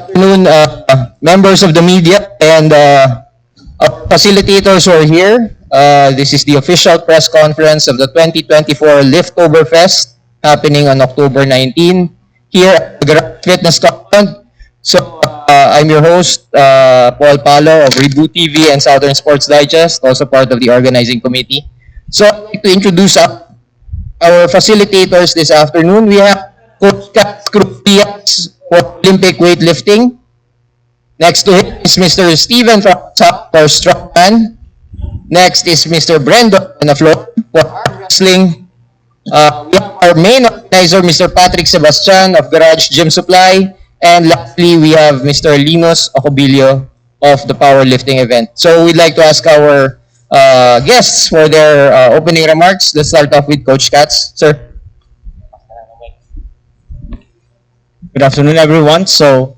afternoon, members of the media and facilitators who are here. This is the official press conference of the 2024 Liftoberfest happening on October 19 here at the Garage Fitness Compound. So I'm your host, Paul Palo of Reboot TV and Southern Sports Digest, also part of the organizing committee. So I'd like to introduce our facilitators this afternoon. We have Coach CATTZ CRUZ for Olympic weightlifting. Next to him is Mr. Steven from for Strongman. Next is Mr. BRENDON BUENAFLOR for arm wrestling. We have our main organizer, Mr. SEBASTIAN of Garage Gym Supply. And lastly, we have Mr. LENUS OCUBILLO of the powerlifting event. So we'd like to ask our guests for their opening remarks. Let's start off with Coach CATTZ. Sir. Good afternoon, everyone. So,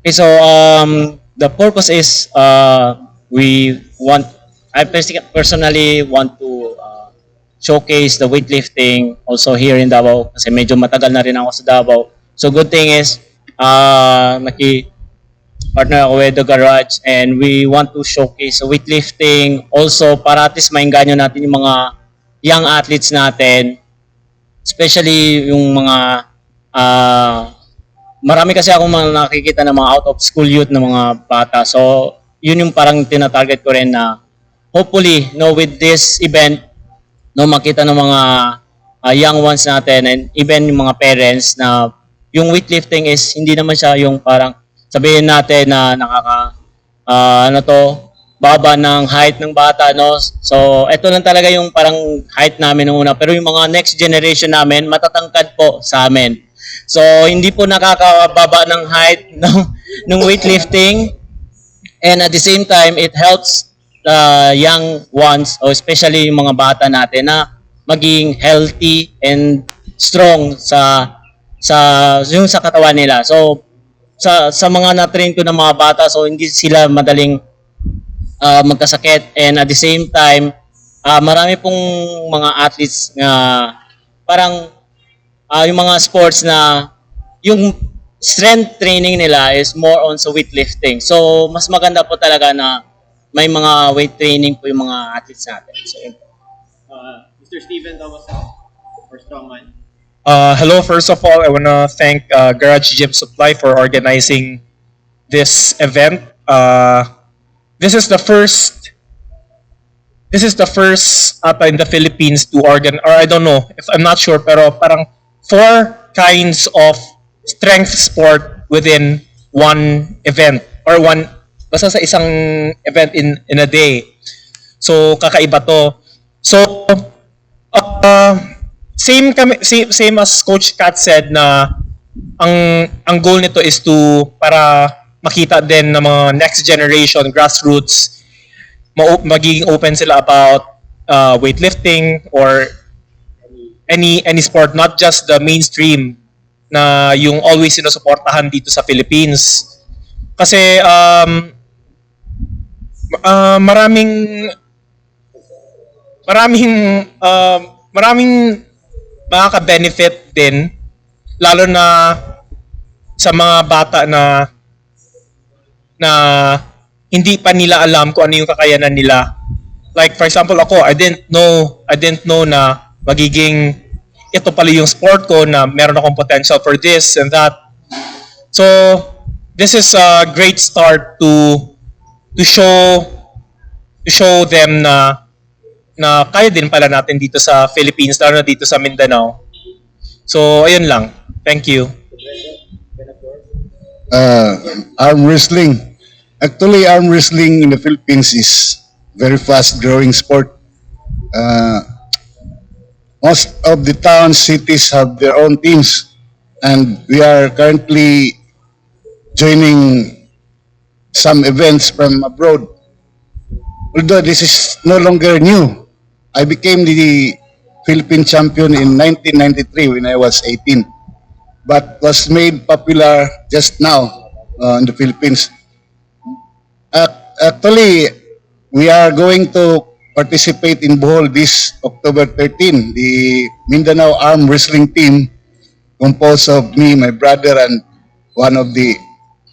the purpose is I personally want to showcase the weightlifting also here in Davao kasi medyo matagal na rin ako sa Davao. So good thing is partner ako with the Garage and we want to showcase weightlifting also para at least mainganyo natin yung mga young athletes natin, especially yung mga marami kasi akong mga nakikita ng mga out of school youth na mga bata. So yun yung parang tina-target ko rin na hopefully with this event makita ng mga young ones natin and even yung mga parents na yung weightlifting is hindi naman siya yung parang sabihin natin na baba ng height ng bata, no? So, ito lang talaga yung parang height namin nung una. Pero yung mga next generation namin, matatangkad po sa amin. So, hindi po nakakababa ng height ng weightlifting. And at the same time, it helps the young ones, or especially yung mga bata natin na maging healthy and strong sa katawan nila. So, sa mga na-train ko ng mga bata, so hindi sila madaling magkasakit. And at the same time, marami pong mga athletes na parang yung mga sports na yung strength training nila is more on sa weightlifting. So, mas maganda po talaga na may mga weight training po yung mga athletes natin. So, Mr. Steven Thomas for Strongman. Hello, first of all, I want to thank Garage Gym Supply for organizing this event. This is the first in the Philippines to or I don't know, if I'm not sure, pero parang 4 kinds of strength sport within one event or basta sa isang event in a day. So kakaiba to. So same as Coach CATTZ said na ang goal nito is para makita din ng mga next generation grassroots magiging open sila about weightlifting or any sport, not just the mainstream na yung always sinusuportahan dito sa Philippines. Kasi maraming makaka-benefit din, lalo na sa mga bata na hindi pa nila alam kung ano yung kakayanan nila. Like for example ako, I didn't know na magiging ito pala yung sport ko, na meron akong potential for this and that. So this is a great start to show them na kaya din pala natin dito sa Philippines, lalo na dito sa Mindanao. So, ayun lang. Thank you. Arm wrestling. Actually, arm wrestling in the Philippines is very fast-growing sport. Most of the towns, cities have their own teams, and we are currently joining some events from abroad. Although this is no longer new, I became the Philippine champion in 1993 when I was 18, but was made popular just now in the Philippines. Actually, we are going to participate in Bohol this October 13. The Mindanao Arm Wrestling Team, composed of me, my brother, and one of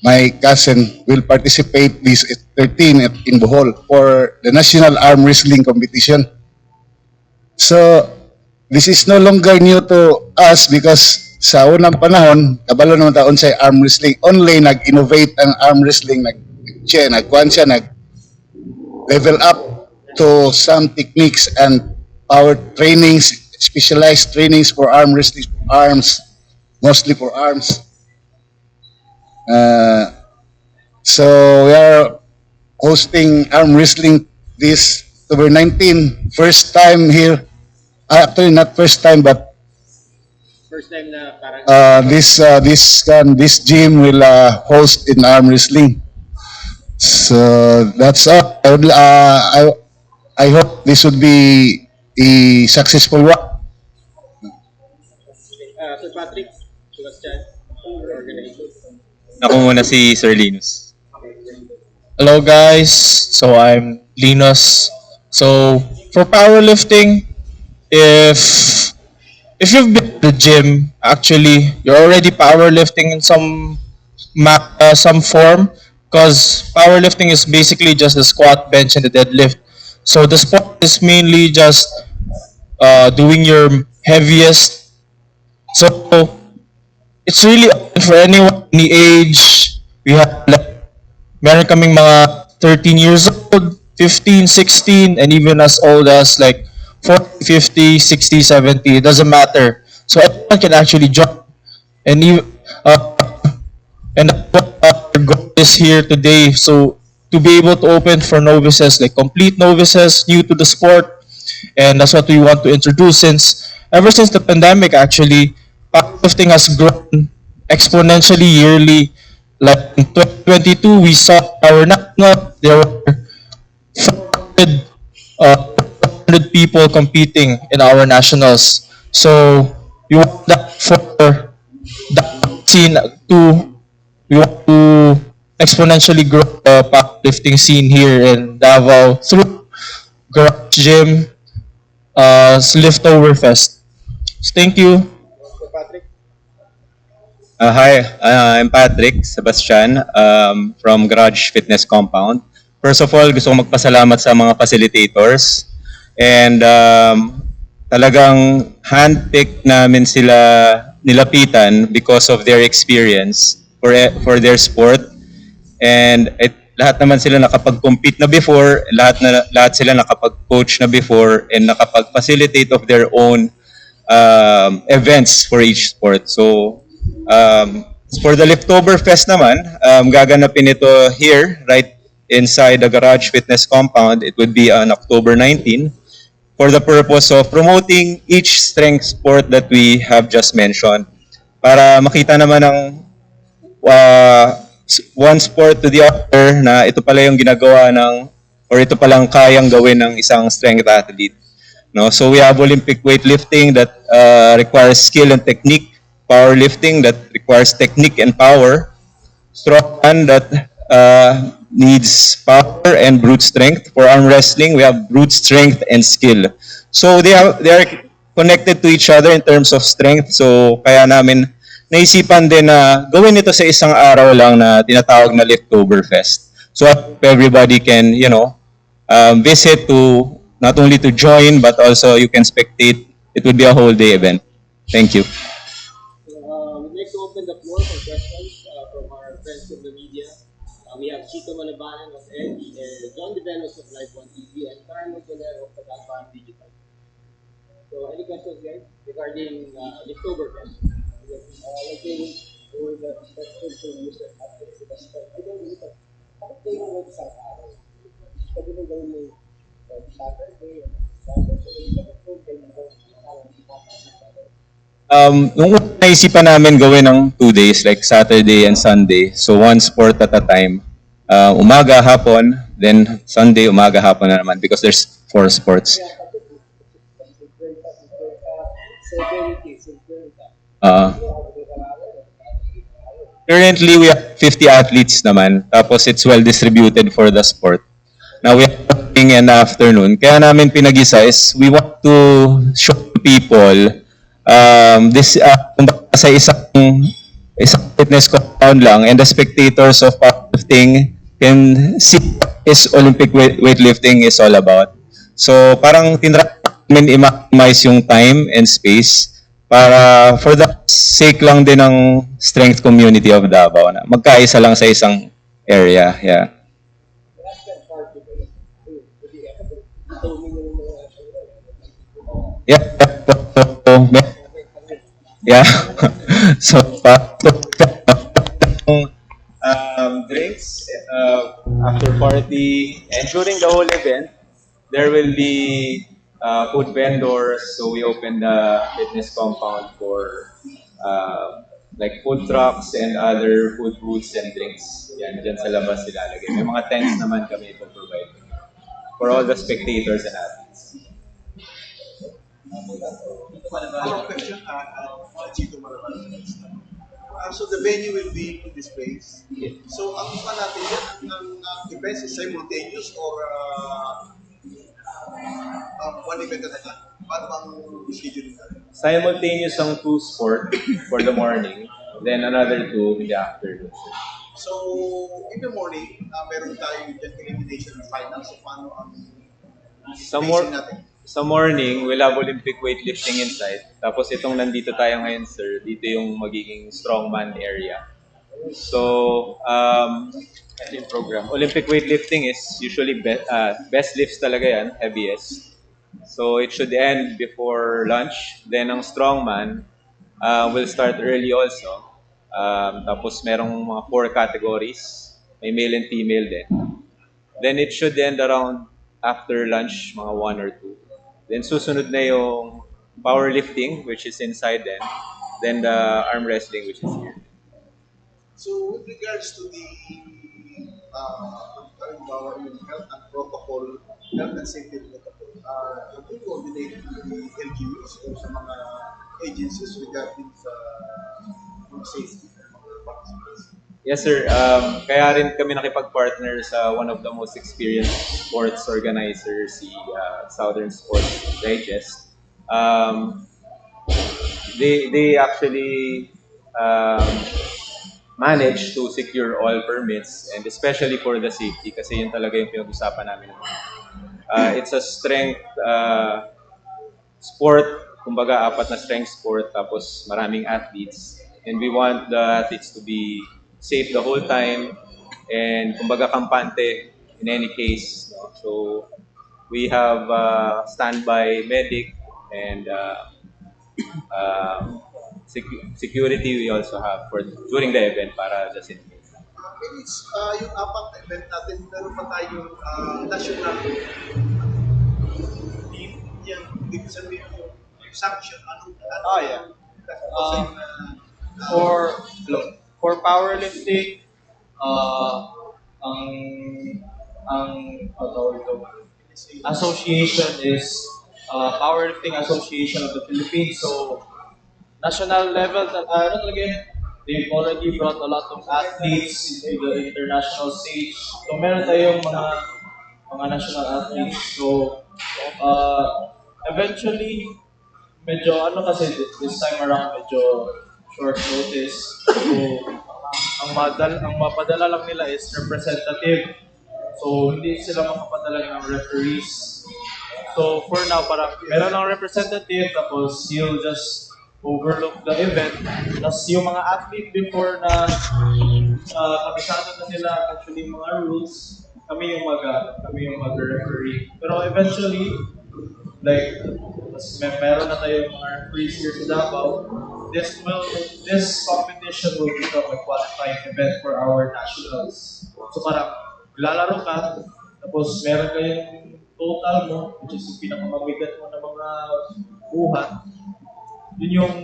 my cousin, will participate this 13 in Bohol for the National Arm Wrestling Competition. So, this is no longer new to us because sa unang panahon, kabalo naman taon sa arm wrestling, only nag-innovate ang arm wrestling, nag-level up to some techniques and power trainings, specialized trainings for arm wrestling, arms, mostly for arms. So we are hosting arm wrestling this October 19, first time here. Actually, not first time, but First time na parang this gym will host in arm wrestling. So that's all. I hope this would be a successful one. Sir Patrick, Sebastian, organization. Ako muna si Sir Linus. Hello guys, so I'm Linus. So for powerlifting, if you've been to the gym, actually you're already powerlifting in some form, because powerlifting is basically just the squat, bench, and the deadlift. So the sport is mainly just doing your heaviest. So it's really open for anyone, any age. We have like, meron kaming mga 13 years old, 15, 16, and even as old as like 40, 50, 60, 70. It doesn't matter. So everyone can actually join. And even, and what our goal is here today. So to be able to open for novices, like complete novices, new to the sport, and that's what we want to introduce. Since ever since the pandemic, actually, powerlifting has grown exponentially yearly. Like in 2022, we saw our national, there were 400 people competing in our nationals. So we want that for that scene to, we want to exponentially grow the powerlifting scene here in Davao through Garage Gym, Liftoberfest. So thank you. Sir Patrick. Hi, I'm Patrick Sebastian from Garage Fitness Compound. First of all, gusto ko magpasalamat sa mga facilitators, and talagang handpicked namin sila nilapitan because of their experience for their sport. And lahat naman sila nakapag-compete na before, lahat sila nakapag-coach na before, and nakapag-facilitate of their own events for each sport. So for the Liftoberfest naman, gaganapin ito here, right inside the Garage Fitness Compound. It would be on October 19 for the purpose of promoting each strength sport that we have just mentioned. Para makita naman ng one sport to the other na ito pala yung ginagawa ng, or ito palang kayang gawin ng isang strength athlete. No? So we have Olympic weightlifting that requires skill and technique, powerlifting that requires technique and power, strongman that needs power and brute strength. For arm wrestling, we have brute strength and skill. So they are connected to each other in terms of strength. So kaya namin naisipan din na gawin ito sa isang araw lang na tinatawag na Liftoberfest. So everybody can, visit to not only to join but also you can spectate. It would be a whole day event. Thank you. We'd like to open the floor for questions from our friends from the media. We have Chito Malabanan of Edge, John Develos of Live 1 TV, and Carlos Valero of Kadangpan Digital. So, any questions, guys, regarding Liftoberfest? Let's say, for the question to Mr. Patrick Sebastian, I don't know, bakit kayo ng website araw? Pwede mo gawin mo Saturday, bakit po kayo ng Nung naisipan namin gawin ng 2 days, like Saturday and Sunday, so one sport at a time. Umaga, hapon, then Sunday, umaga, hapon na naman because there's 4 sports. Currently, we have 50 athletes naman, tapos it's well distributed for the sport. Now we have morning and afternoon. Kaya namin pinag-isa is we want to show people this kumbaga sa isang fitness compound lang, and the spectators of powerlifting can see what is Olympic weightlifting is all about. So parang tinry namin i-maximize yung time and space para for the sake lang din ng strength community of Davao na magkaisa lang sa isang area. Yeah. Yeah. So, yeah. So, drinks after party, and during the whole event, there will be food vendors. So we open the fitness compound for like food trucks and other food foods and drinks. Yan, dyan sa labas ilalagay. May mga tents naman kami to provide for all the spectators and athletes. Follow-up question, Chito Maraval. So the venue will be in this place. So ang pa natin yan, ang events is simultaneous or one event at a time? Paano bang scheduling natin? Simultaneous ang 2 sport for the morning, then another 2 in the afternoon. So in the morning, meron tayong elimination and finals. So paano ang spacing natin? Sa morning, we'll have Olympic weightlifting inside. Tapos itong nandito tayo ngayon, sir, dito yung magiging Strongman area. So, yung program. Olympic weightlifting is usually best lifts talaga yan, heaviest. So, it should end before lunch. Then, ang Strongman will start early also. Tapos, merong mga 4 categories. May male and female din. Then, it should end around after lunch, mga 1 or 2. Then susunod na yung powerlifting, which is inside then the arm wrestling, which is here. So with regards to the yung health and protocol, health and safety protocol, have you coordinated with the LGUs o sa mga agencies regarding sa safety ng mga participants? Yes, sir. Kaya rin kami nakipag-partner sa one of the most experienced sports organizers, si Southern Sports Digest. They actually managed to secure all permits, and especially for the safety, kasi yun talaga yung pinag-usapan namin. It's a strength sport, kumbaga 4 na strength sport, tapos maraming athletes. And we want the athletes to be safe the whole time, and kumbaga kampante in any case. No? So we have standby medic and security we also have for during the event para just in case. It's yung apat na event natin, meron pa tayong national team. Yan, ibig sabihin yung sanction. Yeah. For powerlifting, ang association is Powerlifting Association of the Philippines. So national level, they've already brought a lot of athletes into the international stage. So meron tayong mga national athletes. So eventually, medyo kasi this time around medyo short notice. So ang mapadala lang nila is representative. So hindi sila makapadala ng referees. So for now, parang meron lang representative, tapos he'll just overlook the event. Tapos yung mga athlete before na kabisado na nila actually mga rules, kami yung mag-referee. Pero eventually, like, meron na tayong mga referees here sa Davao. This competition will become a qualifying event for our nationals. So parang lalaro ka, tapos meron kayong total mo, which is yung pinakamabigat mo na mga buhat. Yun yung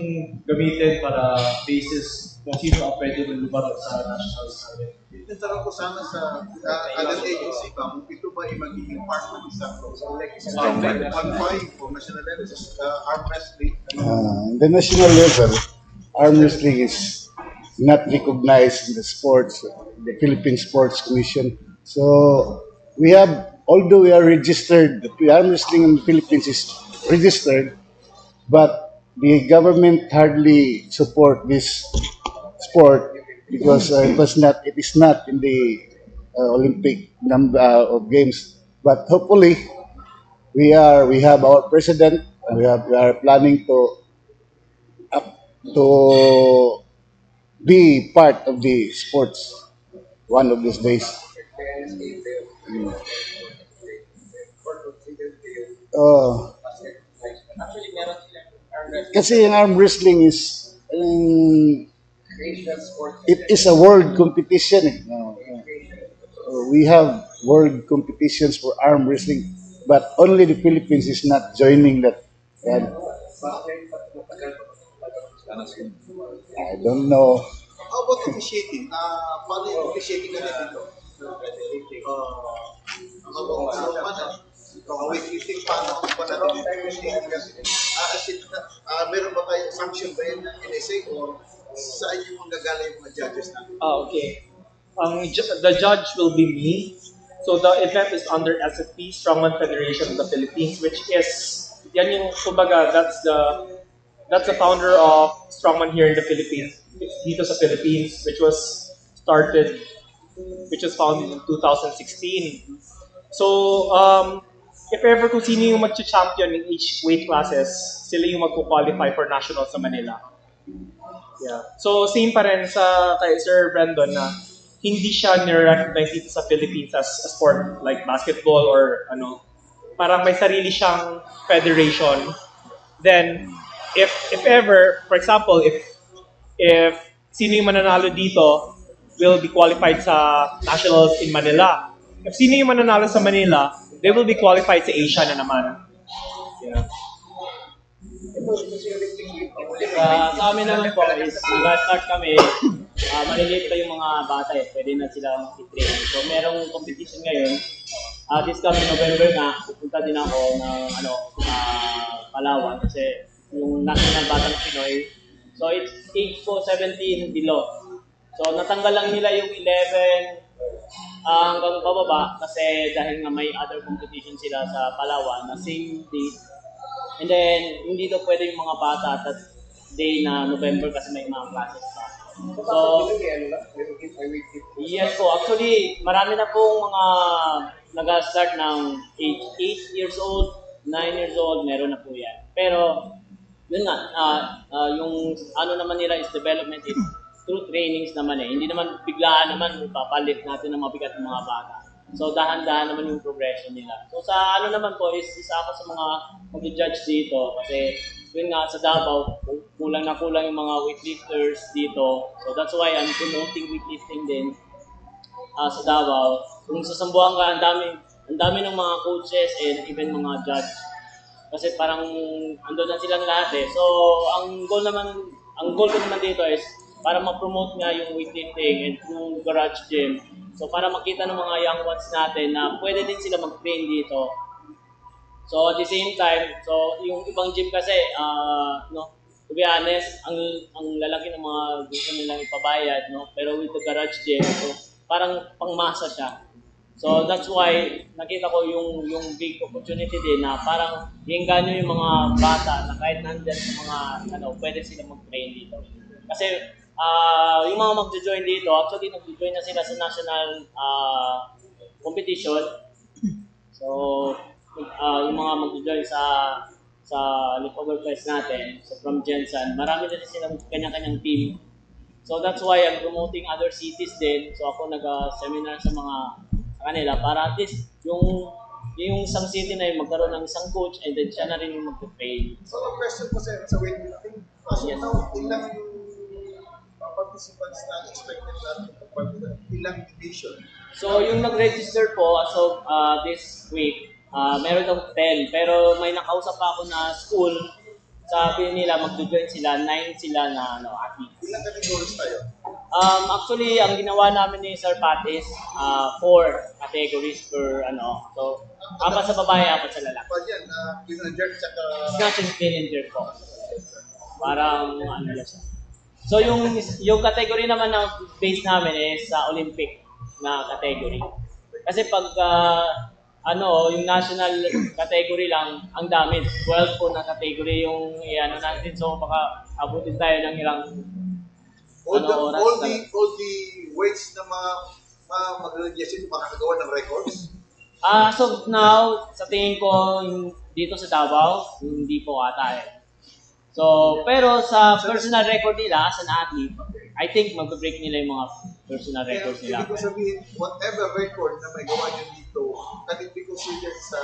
gamitin para basis kung sino ang pwede na lumaro sa nationals namin. Tanong ko sana sa other agency ba, kung ito ba ay magiging part ng isang qualifying for national level, arm wrestling. The national level, arm wrestling is not recognized in the sports, the Philippine Sports Commission. So we have although we are registered, the arm wrestling in the Philippines is registered, but the government hardly support this sport because it is not in the Olympic number of games. But hopefully, we have our president, and we are planning to be part of the sports one of these days. Uh, Kasi yung arm wrestling is it is a world competition. Eh. We have world competitions for arm wrestling, but only the Philippines is not joining that. And I don't know. How about officiating? Paano yung officiating natin dito? Weightlifting, paano ba natin yung meron ba kayo sanction ba yan ng NSA or saan yung manggagala yung mga judges natin? Okay. The judge will be me. So the event is under SFP, Strongman Federation of the Philippines, which is, yan yung, kumbaga, that's the founder of Strongman here in the Philippines, dito sa Philippines, which was founded in 2016. So, if ever kung sino yung mag-champion in each weight classes, sila yung magpo-qualify for nationals sa Manila. Yeah. So, same pa rin sa kay Sir Brendon na hindi siya nire-recognize dito sa Philippines as a sport like basketball or ano. Parang may sarili siyang federation. Then, if ever, for example, if sino yung mananalo dito will be qualified sa nationals in Manila. If sino yung mananalo sa Manila, they will be qualified sa Asia na naman. Yeah. Sa amin naman po is nag-start kami, maliliit pa yung mga bata eh, pwede na sila mag-train. So merong competition ngayon, this coming November na, pupunta din ako ng Palawan kasi yung national batang Pinoy. So it's age po 17 below. So natanggal lang nila yung 11 hanggang bababa kasi dahil nga may other competition sila sa Palawan na same date. And then, hindi daw pwede yung mga bata at day na November kasi may mga classes pa. So, yes po. Actually, marami na pong mga nag-start ng age 8 years old, 9 years old, meron na po yan. Pero, yun nga, yung ano naman nila is development is through trainings naman eh. Hindi naman biglaan naman papalit natin ng mabigat ng mga bata. So, dahan-dahan naman yung progression nila. So, sa ano naman po is isa ako sa mga mag-judge dito kasi yun nga sa Davao, kulang na kulang yung mga weightlifters dito. So, that's why I'm promoting weightlifting din sa Davao. Kung sa Sambuanga, ang dami ng mga coaches and even mga judge. Kasi parang ando na silang lahat eh. So, ang goal ko naman dito is para ma-promote nga yung weightlifting and through garage gym. So para makita ng mga young ones natin na pwede din sila mag-train dito. So at the same time, so yung ibang gym kasi, to be honest, ang lalaki ng mga gusto nilang ipabayad, no? Pero with the garage gym, so parang pangmasa siya. So that's why nakita ko yung big opportunity din na parang iengganyo yung mga bata na kahit nandyan sa mga pwede sila mag-train dito. Kasi yung mga mag-join dito, actually nag-join na sila sa national competition. So, yung mga mag-join sa Liftoberfest natin, so from Jensen, marami na silang kanya-kanyang team. So that's why I'm promoting other cities din. So ako nag-seminar sa kanila para at least yung isang city na yung magkaroon ng isang coach and then siya na rin yung mag-train. So, ang question ko sa weightlifting, Yes. ilang participants na expected natin ilang division? So, yung nag-register po as of this week, meron daw 10. Pero may nakausap pa ako na school. Sabi nila, mag-join sila, 9 sila na athletes. Ilang categories tayo? Actually, ang ginawa namin ni Sir Pat is 4 categories per So, 4 sa babae, 4 sa lalaki. Pa yan, clean and jerk, tsaka... Snatch and clean and jerk po. Parang siya. So yung category naman ng base namin is sa Olympic na category. Kasi pag yung national category lang, ang dami. 12 po na category yung natin. So baka abutin tayo ng ilang oras talaga. All the weights na mag-register makakagawa ng records. As of now, sa tingin ko dito sa Davao, hindi po ata eh. So, pero sa personal record nila as an athlete, I think mag-break nila yung mga personal records nila. Ibig ko sabihin, whatever record na may gawa nyo dito, can it be considered sa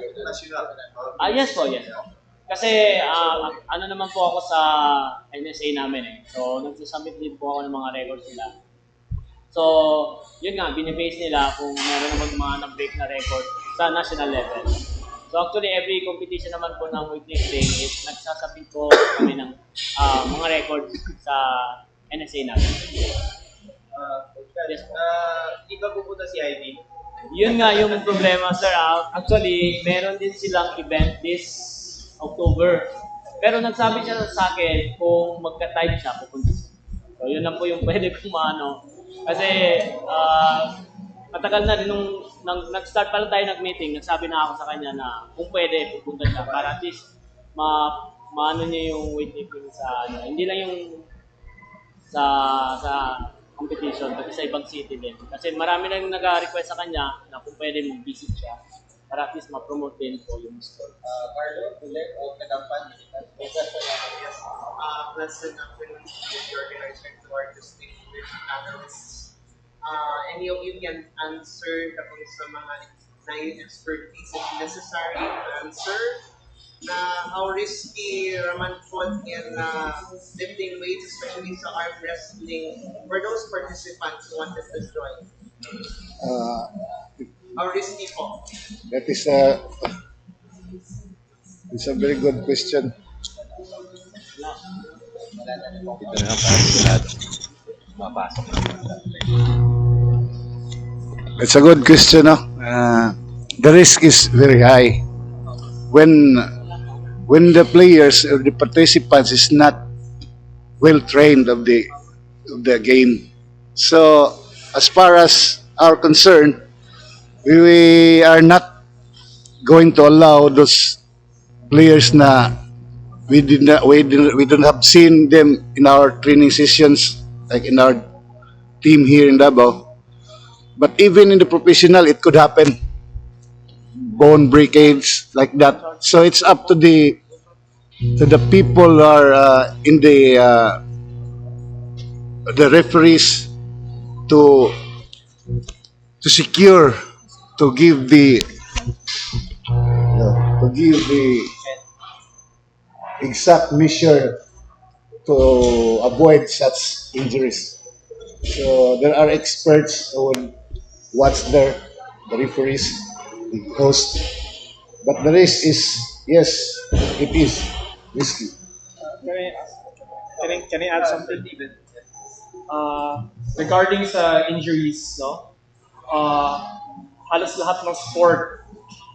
national? Yes po, yes po. Kasi ano naman po ako sa NSA namin eh. So, nagsasubmit din po ako ng mga records nila. So, yun nga, binibase nila kung meron naman mga na-break na record sa national level. So actually, every competition naman po ng weightlifting is nagsasabit po kami ng mga records sa NSA namin. Yes po. Di ba pupunta si Ivy? Yun nga yung problema, sir. Actually, meron din silang event this October. Pero nagsabi siya sa akin kung magka-time siya, pupunta siya. So yun lang po yung pwede kong maano. Kasi matagal na rin nung nag-start pa lang tayo nag-meeting, nagsabi na ako sa kanya na kung pwede, pupunta siya para at least maano niya yung weightlifting sa hindi lang yung sa competition, pati sa ibang city din. Kasi marami na yung nag-request sa kanya na kung pwede mag-visit siya para at least ma-promote din po yung sport. Carlo, Tulet, o Kadangpan? Lesson after the organizer to artistic with analysts. Any of you can answer kapag sa mga expertise if necessary answer na how risky raman po in lifting weights, especially sa arm wrestling for those participants who wanted to join. How risky po? That is it's a very good question. Ito na lang para sigurado. Mapasok na. It's a good question, no? The risk is very high when the players or the participants is not well trained of the game. So as far as our concern, we are not going to allow those players na we don't have seen them in our training sessions, like in our team here in Davao. But even in the professional, it could happen. Bone breakage like that. So it's up to the people who are in the referees to secure, to give the exact measure to avoid such injuries. So there are experts who would watch there, the referees, the host. But the risk is, yes, it is risky. Can I add something? Regarding sa injuries, no? Halos lahat ng sport,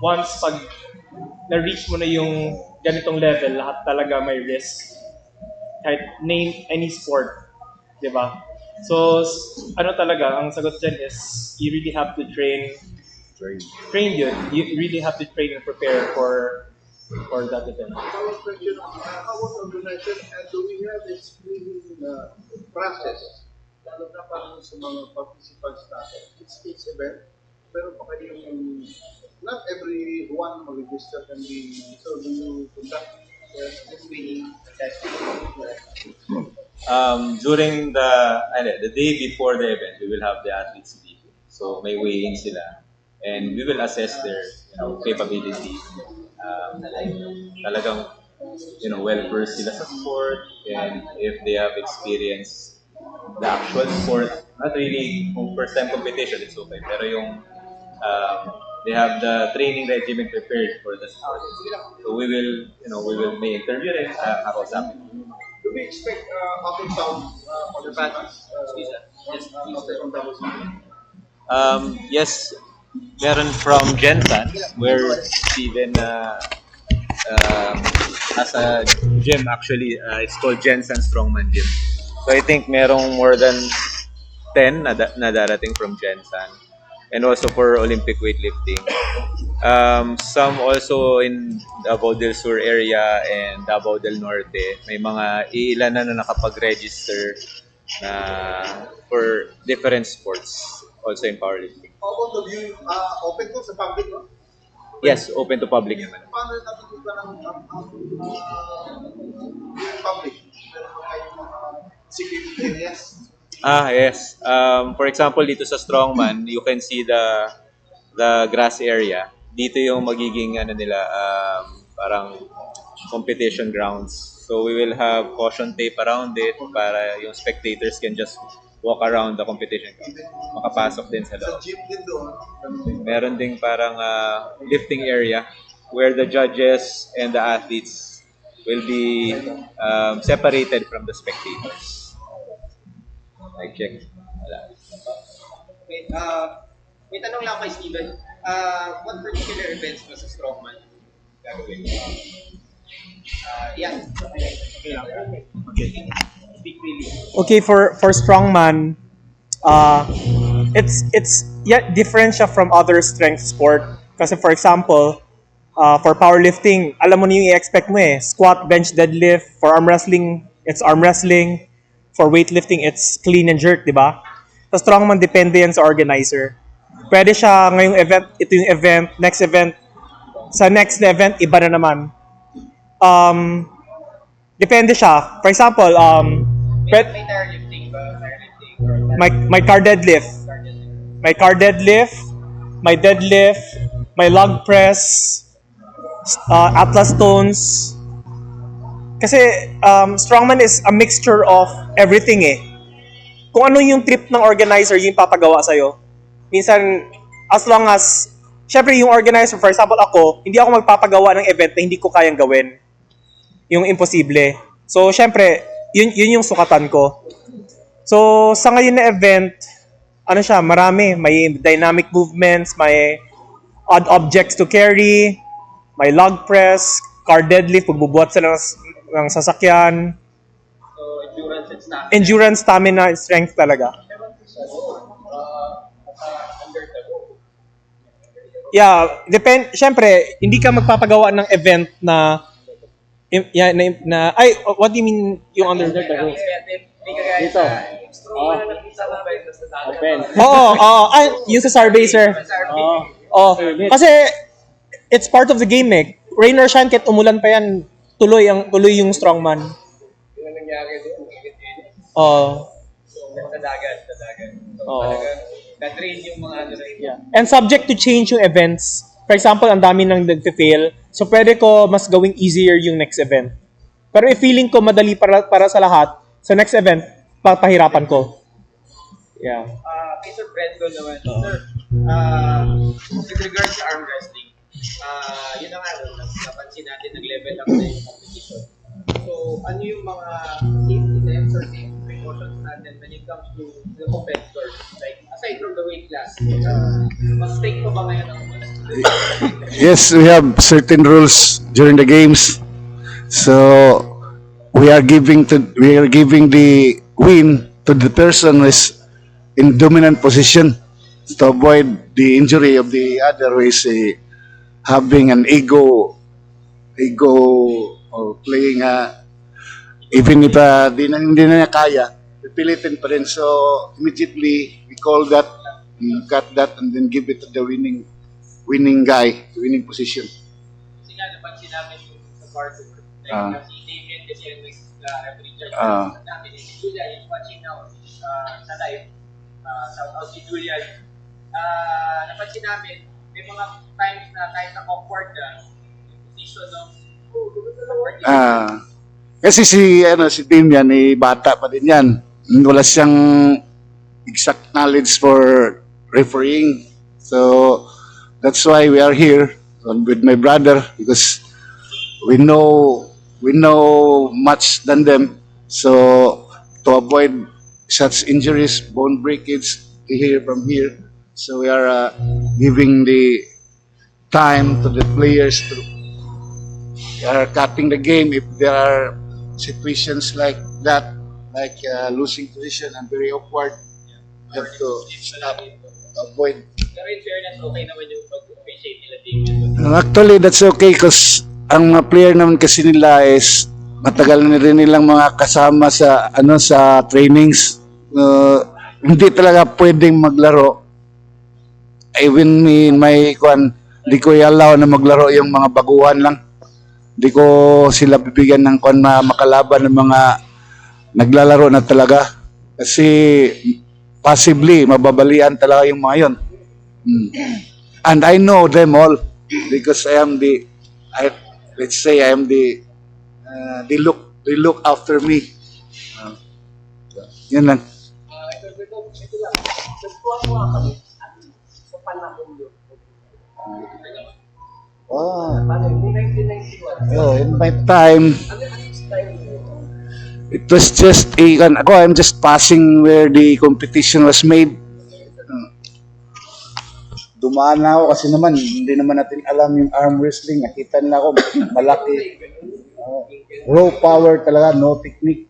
once pag na-reach mo na yung ganitong level, lahat talaga may risk. Kahit name any sport, di ba? So, ano talaga, ang sagot dyan is, you really have to train yun. You really have to train and prepare for that event. Our question, how was organization and do we have a screening process? Lalo na parang sa mga participants natin. It's event, pero baka yung not everyone mag-register can be, so do you conduct screening testing? During the day before the event, we will have the athletes briefing. So may weigh-in sila. And we will assess their capability. Talagang well-versed sila sa sport, and if they have experienced the actual sport, not really kung first-time competition, it's okay. Pero yung they have the training regimen prepared for the sport. So we will may interview rin ako sa amin. Do we expect up and down for the battles? Yes, meron from Jensen, where Steven has a gym actually. It's called Jensen Strongman Gym. So I think merong more than 10 na darating from Jensen. and also for Olympic weightlifting. Some also in Davao del Sur area and Davao del Norte, may mga iilan na nakapag-register na for different sports, also in powerlifting. How about the view, open to sa public, no? Yes, open to public naman. Paano natutunan ng public? Meron ba kayong mga security areas? Yes. For example, dito sa Strongman, you can see the grass area. Dito yung magiging ano nila, parang competition grounds. So we will have caution tape around it para yung spectators can just walk around the competition ground. Makapasok din sa Sa loob. gym din doon. Meron ding parang lifting area where the judges and the athletes will be separated from the spectators. I check. Wala. May tanong lang kay Steven. What particular events mo sa Strongman gagawin? Yeah. Speak really. Okay, for strongman, it's yet different siya from other strength sport. Kasi for example, for powerlifting, alam mo na yung i-expect mo eh. Squat, bench, deadlift. For arm wrestling, it's arm wrestling. For weightlifting, it's clean and jerk, di ba? Sa strongman, depende yan sa organizer. Pwede siya ngayong event, ito yung event, next event. Sa next na event, iba na naman. Depende siya. For example, May tire lifting ba? Tire lifting or my car deadlift. My car deadlift, my deadlift, my log press, Atlas stones. Kasi strongman is a mixture of everything eh. Kung ano yung trip ng organizer, yung papagawa sa'yo. Minsan, as long as, syempre yung organizer, for example ako, hindi ako magpapagawa ng event na hindi ko kayang gawin. Yung imposible. So, syempre, yun yung sukatan ko. So, sa ngayon na event, ano siya, marami. May dynamic movements, may odd objects to carry, may log press, car deadlift, pagbubuhat sila ng sasakyan. so endurance and stamina. Endurance, stamina, strength talaga. Under the rope. Yeah, syempre, hindi ka magpapagawa ng event na what do you mean yung under the rope? Dito. Open. Yung sa Starbaser. Kasi it's part of the game eh. Rain or shine, kahit umulan pa yan, tuloy yung strongman. Yung nangyari doon, sa dagat. So, talagang na-train yung mga ano rin. Yeah. And subject to change yung events. For example, ang dami nang nag-fail. So, pwede ko mas gawing easier yung next event. Pero if feeling ko madali para sa lahat, sa next event, papahirapan ko. Yeah. Kay Sir Brendon naman. Sir, with regards to arm wrestling, yun ang napansin natin, nag-level up na yung competition. So, ano yung mga safety nets or safety precautions natin when it comes to the competitors? Like, aside from the weight class, mas strict pa ba ngayon ang mga Yes, we have certain rules during the games. So we are giving the win to the person who is in dominant position to avoid the injury of the other who is having an ego or playing even if hindi na niya kaya, pipilitin pa rin. So immediately we call that, cut that, and then give it to the winning guy, the winning position. Kasi nga, napansin namin yung sa parkour. Like, si Damien kasi yung referee judge sa natin. Si Julia is watching now sa live. Shout out si Julia. Napansin namin, may mga times na kahit na awkward yung position ng Kasi si Damian bata pa din yan. Wala siyang exact knowledge for refereeing. So that's why we are here with my brother, because we know much than them. So to avoid such injuries, bone breakage from here. So we are giving the time to the players to are cutting the game if there are situations like that, like losing position and very awkward. You have to stop, avoid Pero in fairness, okay naman yung pag-appreciate nila Damien. Actually, that's okay because ang mga player naman kasi nila is matagal na rin nilang mga kasama sa sa trainings. Hindi talaga pwedeng maglaro. Even in my kwan, di ko i-allow na maglaro yung mga baguhan lang. Di ko sila bibigyan ng kwan na makalaban ng mga naglalaro na talaga. Kasi possibly mababalian talaga yung mga yon. And I know them all because I am let's say I am they look after me. Yan lang. Ito lang, nagtuwa kami sa panahon yun. Paano, yung 1991. Oh, in my time, Ano yung style mo? it was just I'm just passing where the competition was made. Dumaan na ako kasi naman, hindi naman natin alam yung arm wrestling. Nakita nila ako, malaki. Raw power talaga, no technique.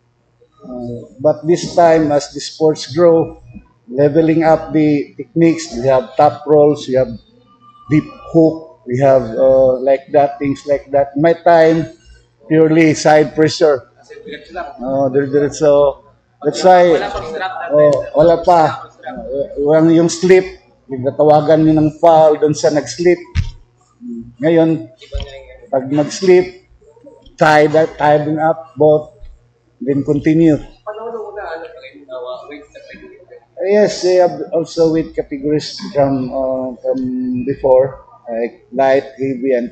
But this time, as the sports grow, leveling up the techniques, we have top rolls, we have deep hook, we have like that, things like that. My time, purely side pressure. So, that's why, wala pa. Yung slip, natawagan nyo ng foul doon sa nag-slip. Ngayon, pag nag-slip, tie them up both, then continue. Yes, they have also weight categories from before, like light, heavy, and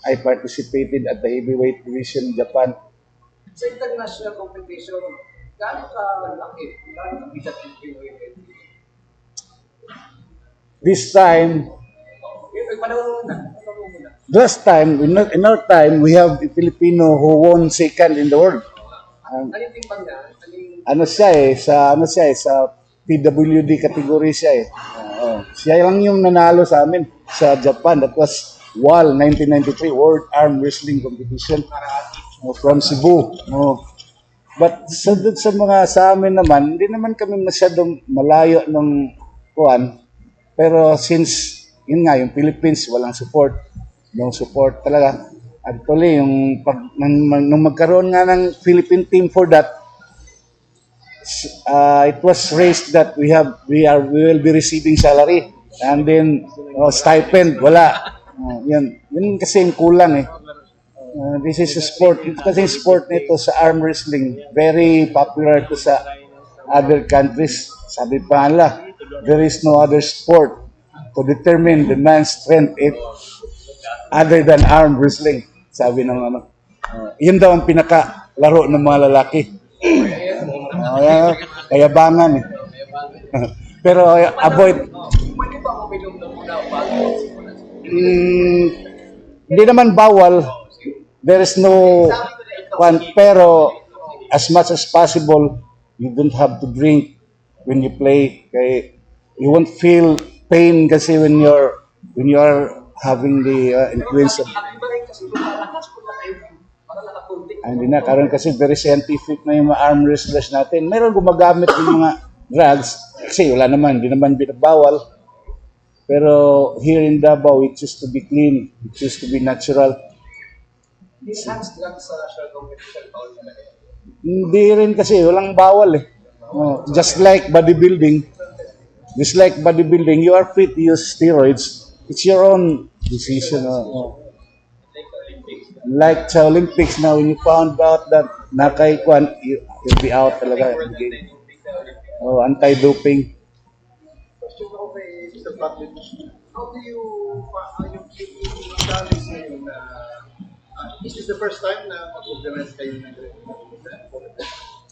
I participated at the heavyweight division in Japan. Sa international competition, gaano ka laki? Gaano ka bigat yung Pinoy? This time, Panahon muna. last time, in our time, we have a Filipino who won second in the world. Ano yung timbang na? Sa PWD category siya eh. Siya lang yung nanalo sa amin sa Japan. That was WAL 1993 World Arm Wrestling Competition from Cebu. But sa mga sa amin naman, hindi naman kami masyadong malayo ng kuan. Pero since yun nga, yung Philippines walang support. No support talaga. Actually, nung magkaroon nga ng Philippine team for that, it was raised that we will be receiving salary and then stipend wala. Yun kasi yung kulang eh. This is a sport. Ito kasi sport nito sa arm wrestling. Very popular to sa other countries. Sabi pa nila, there is no other sport to determine the man's strength other than arm wrestling. Sabi ng yun daw ang pinaka-laro ng mga lalaki. Kayabangan eh. Pero avoid. Pwede ba uminom na muna bago? Hindi naman bawal. There is no one, pero as much as possible, you don't have to drink when you play. Okay? You won't feel pain kasi when you are having the influence of. Hindi na, karon kasi very scientific na yung mga arm wrestlers natin. Mayroon gumagamit ng mga drugs kasi wala naman, hindi naman binabawal. Pero here in Davao, it used to be clean, it used to be natural. Enhanced drugs sa national competition, bawal talaga. Hindi rin kasi, walang bawal eh. Just like bodybuilding, you are free to use steroids. It's your own decision. Like sa Olympics now, when you found out that nakaikwan, you'll be out talaga. Anti-doping. Question ako kay Mr. Patrick. How do you challenge ngayon na is this the first time na mag-organize kayo ng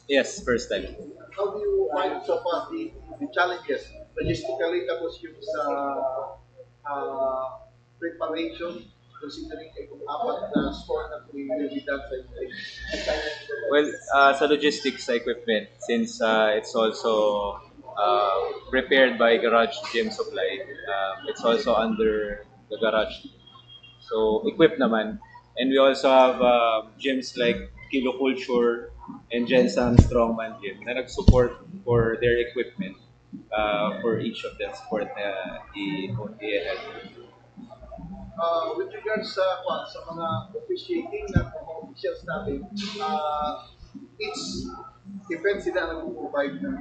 Yes, first time. How do you find so far the challenges logistically tapos yung sa preparation considering itong apat na sport na will be done sa inyo? Well, sa logistics sa equipment, since it's also prepared by Garage Gym Supply, it's also under the garage. So, equipped naman. And we also have gyms like Kilo Culture and Jensen Strongman Gym na nag-support for their equipment. for each of the sport na i-help. With regards sa mga officiating ng mga officials natin, each event sila ang provide ng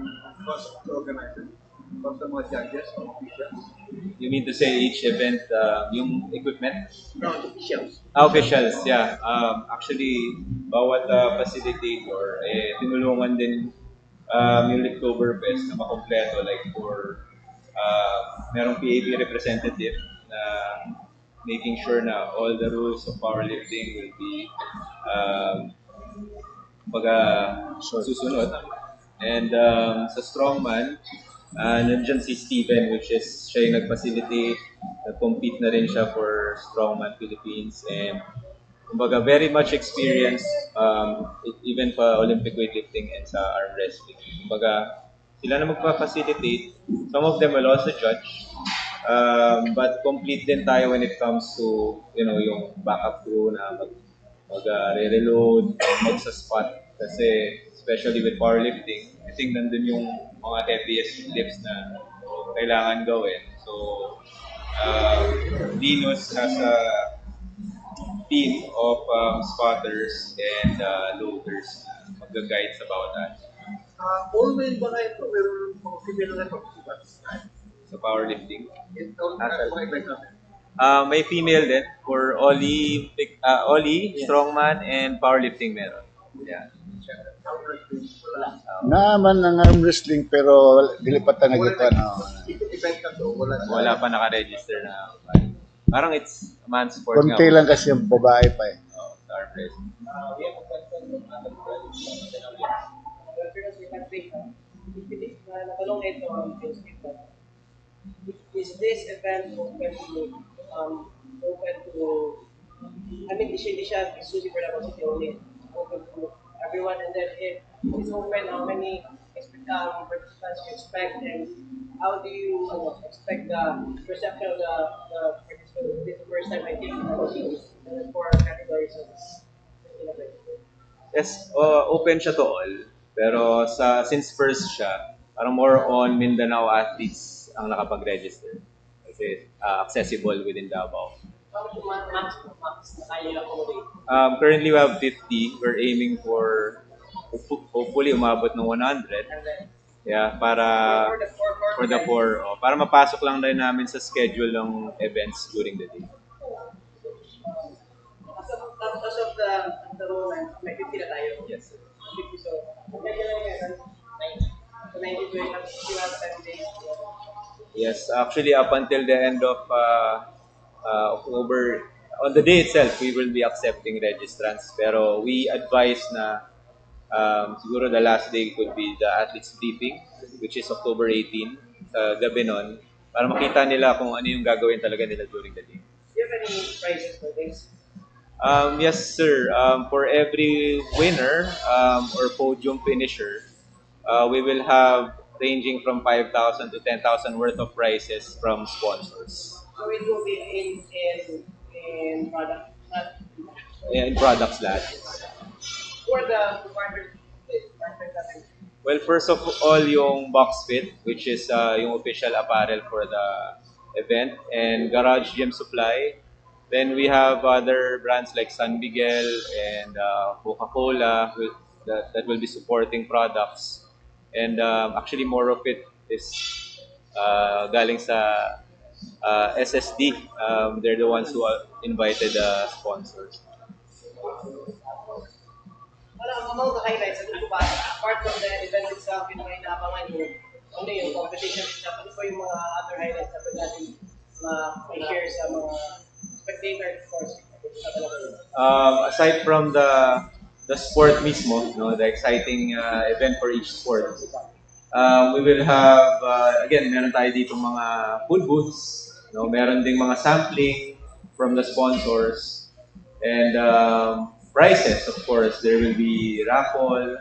cost of the organizer, cost ng mga judges, mga officials. You mean to say each event, yung equipment? No, officials. Officials, yeah. Actually, bawat facilitator, tinulungan din yung Liftoberfest na makompleto. Like for, merong PAB representative na making sure na all the rules of powerlifting will be susunod. And sa Strongman, nandyan si Steven, which is siya yung nag-facilitate, nag-compete na rin siya for Strongman Philippines, and kumbaga very much experience, even pa Olympic weightlifting and sa arm wrestling. Kumbaga, sila na magpa-facilitate. Some of them will also judge. But complete din tayo when it comes to, yung backup crew na mag-reload, magsa-spot. Kasi, especially with powerlifting, I think nandun yung mga heaviest lifts na kailangan gawin. So, LENUS has a team of spotters and loaders na mag-guide sa bawat act. All men ba kayo ito? Meron mga female na participants? Sa powerlifting. All mga event natin. May female din for Olympic, Strongman, and powerlifting meron. Yeah. Naman ang arm wrestling pero dili pa ta nagkuan. Event ka to, Wala pa naka-register na. Parang it's a man's sport nga. Konti lang kasi yung babae pa eh. Sa arm wrestling. We have a question from Adam Brothers. Natanong ito ang is this event open to I mean, di siya exclusive for the city only, open to everyone, and then if it's open, how many participants you expect, and how do you expect the perception of the participants? This is the first time I think for categories of this event. Yes, open siya to all. Pero since first siya, parang more on Mindanao athletes ang nakapag-register. Kasi accessible within Davao. How much max na kaya nila accommodate? Currently we have 50. We're aiming for hopefully umabot ng 100. Yeah, para for the four. Para mapasok lang rin namin sa schedule ng events during the day. Tapos of the moment, may 50 na tayo. Yes, sir. 50, so kaya yan, 90. So 90 to you have 10 days. Yes, actually up until the end of October, on the day itself, we will be accepting registrants. Pero we advise na siguro the last day could be the athletes briefing, which is October 18, sa gabi nun, para makita nila kung ano yung gagawin talaga nila during the day. Do you have any prizes for this? Yes, sir. For every winner or podium finisher, we will have ranging from 5,000 to 10,000 worth of prizes from sponsors. So it will be in product, not In products lahat. for the partners. Well, first of all, yung box fit, which is yung official apparel for the event, and Garage Gym Supply. Then we have other brands like San Miguel and Coca-Cola that will be supporting products. And actually, more of it is galing sa SSD. They're the ones who invited the sponsors. Among the highlights, apart from the event itself, yung mga inaabangan nyo, ano yung competition itself, ano po yung mga other highlights na pwede natin ma-share sa mga spectators, of course. Aside from the sport mismo, the exciting event for each sport, we will have, again, meron tayo dito mga food booths, meron ding mga sampling from the sponsors, and prizes, of course. There will be raffle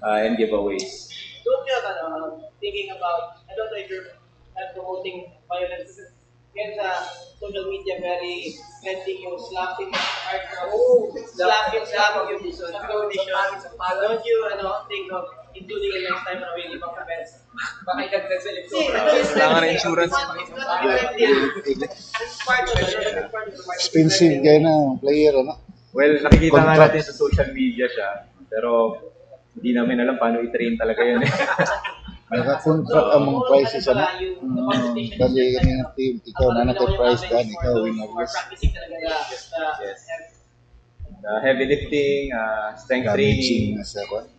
and giveaways. Don't you have thinking about, I don't know if you're promoting violence Yan sa social media, very trending yung slapping art. Slapping yung condition. Don't you think of including it next time na may ibang events? Baka idagdag sa Liftoberfest. Kailangan ng insurance. It's part of the market. Expensive kayo na player, ano? Well, nakikita nga Contract. natin sa social media siya, pero hindi namin alam paano i-train talaga yun. Naka-contract ang mga prices, ano? Dali kami ng team, ikaw na naka-price ka, ikaw winner list. Practicing talaga Yes. Heavy lifting, strength training. Damaging na siya, kwan.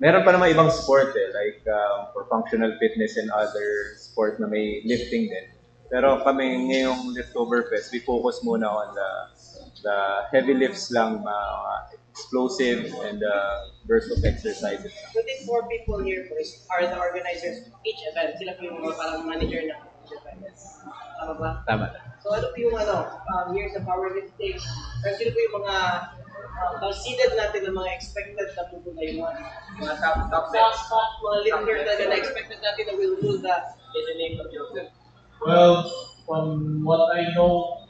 Meron pa naman ibang sport like for functional fitness and other sport na may lifting din. Pero kami ngayong Liftoberfest, we focus muna on the heavy lifts lang, explosive and burst of exercises. So these 4 people here first are the organizers of each event. Sila po yung mga parang manager ng each event. Tama ba? Tama. So ano po yung years of powerlifting? Pero sino po yung mga considered natin ng mga expected na pupunta yung mga top mga lifter talaga na expected natin na will rule the name of your group? Well, from what I know,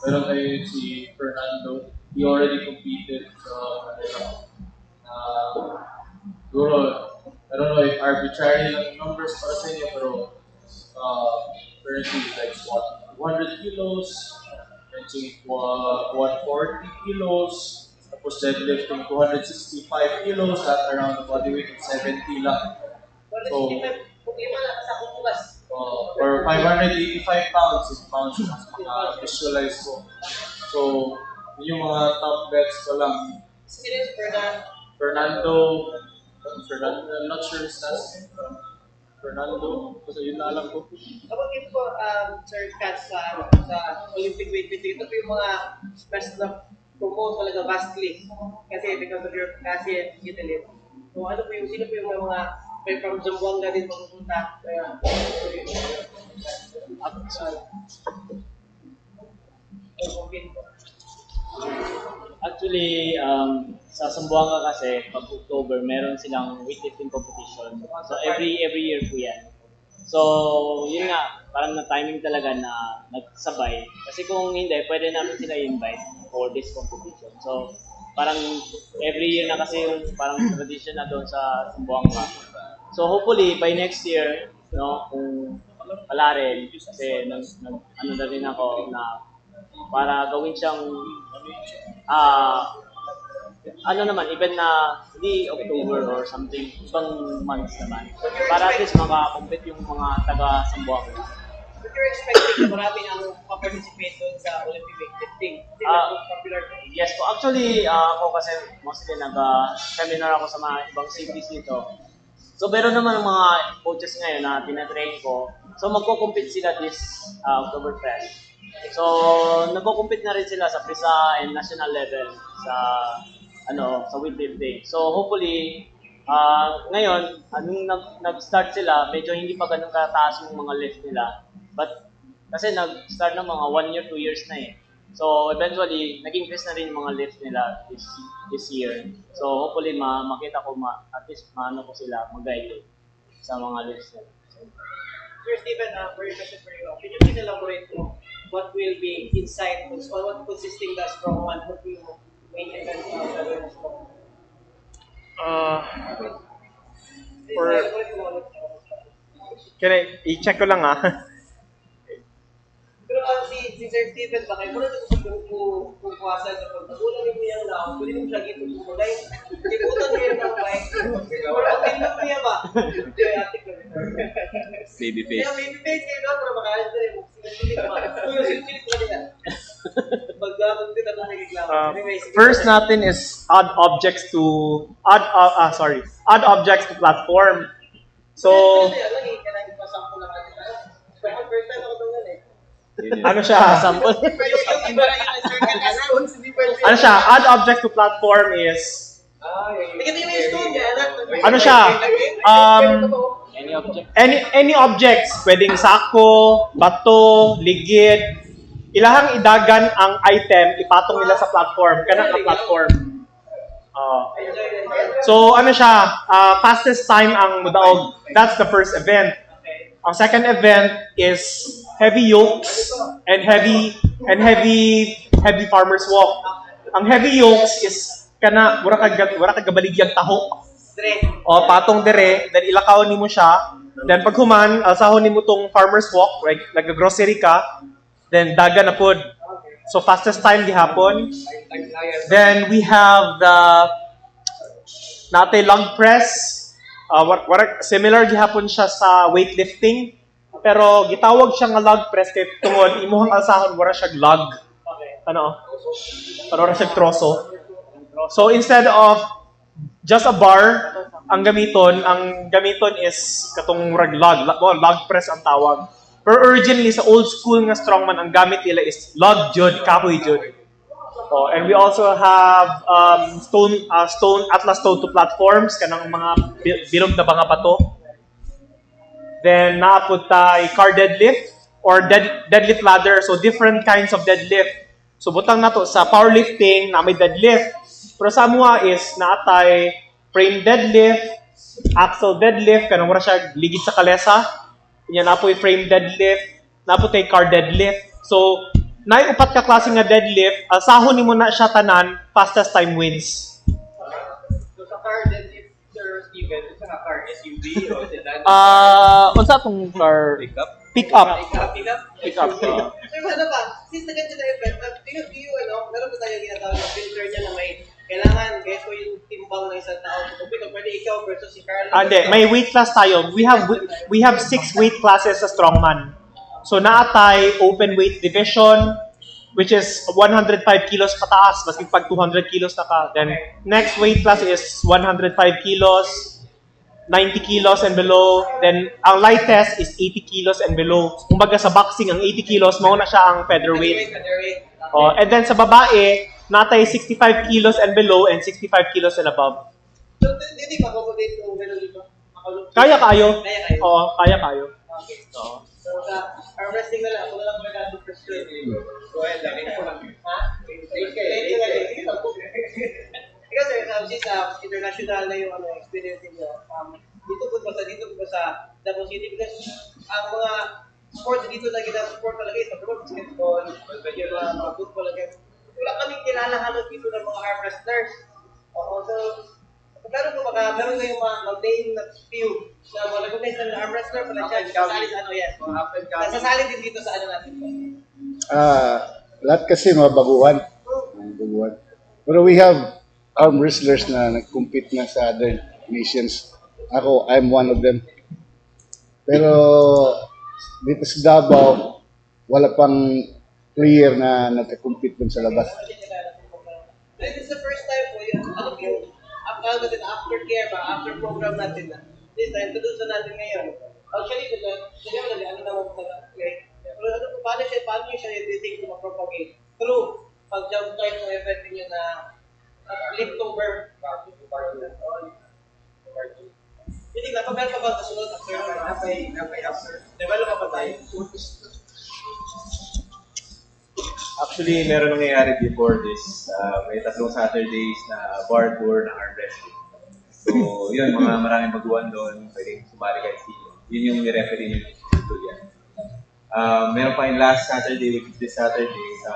meron tayo si Fernando. He already competed siguro, I don't know if arbitrary lang yung numbers para sa inyo, pero currently it's like what, 200 kilos, benching 140 kilos, tapos deadlifting 265 kilos, that around the body weight of 70 lang. So, or 585 pounds, if pounds mas visualize ko. So, yun yung mga top bets ko lang. Sino yung Fernando, I'm not sure his last name. Fernando, kasi yun na alam ko. Kapag yun po, Sir CATTZ, sa Olympic weightlifting, ito po yung mga best na promote talaga vastly. Kasi because of your capacity and utility. So ano po yung, sino po yung mga, may from Zamboanga din pupunta. Kaya, Actually, sa Sambuanga kasi, pag October, meron silang weightlifting competition. So, every year po yan. So, yun nga, parang na-timing talaga na nagsabay. Kasi kung hindi, pwede namin sila invite for this competition. So, parang every year na kasi yung parang tradition na doon sa Sambuanga. So, hopefully, by next year, no, kung wala rin, kasi ano na rin ako na para gawin siyang ano naman, even na hindi October or something, ibang months naman. Para at least makakompete yung mga taga-Sambuanga. but you're expecting na marami ang pa-participate doon sa Olympic weightlifting. Kasi popular to. Yes po. Actually, ako kasi mostly nag-seminar ako sa mga ibang cities dito. So, meron naman mga coaches ngayon na tinatrain ko. So, magko-compete sila this Oktoberfest. So, nagko-compete na rin sila sa PRISA and national level sa weightlifting. So, hopefully, ngayon, nag-start sila, medyo hindi pa ganun kataas yung mga lift nila. But, kasi nag-start na mga 1 year, 2 years na eh. So, eventually, nag-increase na rin yung mga lifts nila this year. So, hopefully, makita ko, at least, maano ko sila, mag-guide sa mga lifts nila. Sir Steven, very question for you. Can you elaborate mo what will be inside, what consisting the Strongman, what will you main event I-check ko lang Pero si Sir Steven, baka muna na kung pupuwasan na pag nagulang mo yung laon, pwede mo siya gito kumulay. Ibutan mo yung kampay. Or ang tinlog niya ba? Kaya atik kami. Baby face. Kaya baby face kayo lang para makahalit na rin. Sinusulit ba? Sinusulit ba nila? Magdamag din ako nagiglamo. First natin is add objects to platform. So, First time ako doon eh. ano siya? Sample. Ano siya? Add objects to platform is ano siya? Any object? Any objects, pwedeng sako, bato, ligid. Ilahang idagan ang item, ipatong nila sa platform, kana ka platform. So ano siya? Fastest time ang mudaog. That's the first event. Ang second event is heavy yokes and heavy farmers walk. Ang heavy yokes is kana wala ka gabaligyang taho. O patong dire, then ilakaw nimo siya. Then pag human, alsahon nimo tong farmers walk, like nag-grocery ka, then daga na pod. So fastest time gihapon. Then we have the natay log press. Similar gihapon siya sa weightlifting. Pero gitawag siya nga log press kay tungod imuhang alsahon wala siya log. Ano? Pero wala siya troso. So instead of just a bar, ang gamiton is katong log press ang tawag. Pero originally sa old school nga strongman ang gamit nila is log jud, kahoy jud. Oh, and we also have stone atlas stone to platforms kanang mga bilog na mga bato. Then naapod tay car deadlift or deadlift ladder, so different kinds of deadlift. So butang nato sa powerlifting na may deadlift. Pero sa mua is naatay frame deadlift, axle deadlift kanang wala siya ligid sa kalesa. Yan napoy frame deadlift, napo tay car deadlift. So naay upat ka klase nga deadlift, alsahon nimo na siya tanan, fastest time wins. So sa car deadlift, Sir Steven, sa car SUV o sedan? Unsa tong car? Pick up. Sir, ano ba? Since nag-ganyan na event, meron ba tayo ginatawag na filter niya na may kailangan, guys ko yung timbang ng isang tao. Kung pwede ikaw versus si Carlo. Hindi, may weight class tayo. We have 6 weight classes sa strongman. So naatay open weight division, which is 105 kilos pataas, maski pag 200 kilos na ka. Then next weight class is 105 kilos, 90 kilos and below. Then ang lightest is 80 kilos and below. Kumbaga sa boxing, ang 80 kilos, mauna siya ang featherweight. And then sa babae, natay 65 kilos and below and 65 kilos and above. So, hindi ka accommodate kung gano'n dito? Kaya kayo. Oo, kaya kayo. Okay. So, sa arm wrestling na lang, ako na lang magkakaroon ng first grade. Go ahead, lagay ko lang. Ha? Thank you. Ikaw, sir, since international na yung experience niyo, dito po ba sa Davao City? Because ang mga sports dito na gina-support talaga is basketball, yung mga football, wala kaming kilala halos dito ng mga arm wrestlers. So, meron kayong mga name na few na mga recognize na arm wrestler pala siya. Sasali sa ano yan. Sasali din dito sa ano natin. Lahat kasi mga baguhan. Pero we have arm wrestlers na nag-compete na sa other nations. I'm one of them. Pero dito sa Davao, wala pang player na nagka-compete dun sa labas. This is the first time po yun. Ano yung aftercare ba? After program natin na. This time, introduce natin ngayon. Actually, ano naman po talaga. Okay? Pero paano nyo siya i-take to ma-propagate? Through pag-jump start ng event niyo na Liftober. Hindi na, pag meron pa ba kasunod after? Develop pa tayo. Actually, meron nangyayari before this. May 3 Saturdays na bar tour ng arm wrestling. So, yun, maraming baguhan doon. Pwedeng sumali kahit sino. Yun yung ni-referee yung yan. Meron pa yung last Saturday, which is this Saturday, sa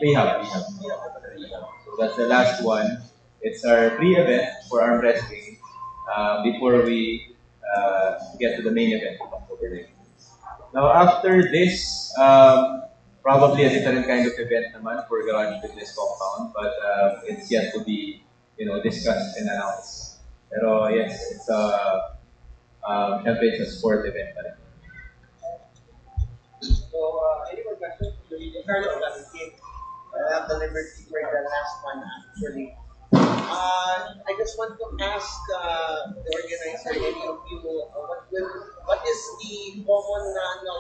Rehab. So, that's the last one. It's our pre-event for arm wrestling before we get to the main event of October 9. Now, after this, probably a different kind of event naman for Garage Fitness Compound, but it's yet to be, discussed and announced. Pero yes, it's a sport event. So, any more questions? Carlo, I have the liberty for the last one actually. I just want to ask the organizer, any of you, what is the common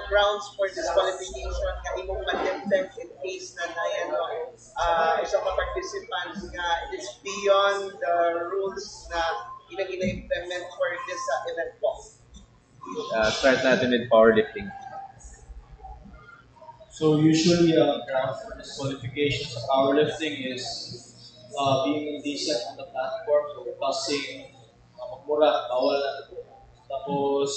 grounds for disqualification na imong attempted in case na isa ka participant nga it is beyond the rules na ina-implement for this event po? Start natin with powerlifting. So usually, grounds for disqualification sa powerlifting is being indecent on the platform, so tossing, magmura, bawal na. Tapos,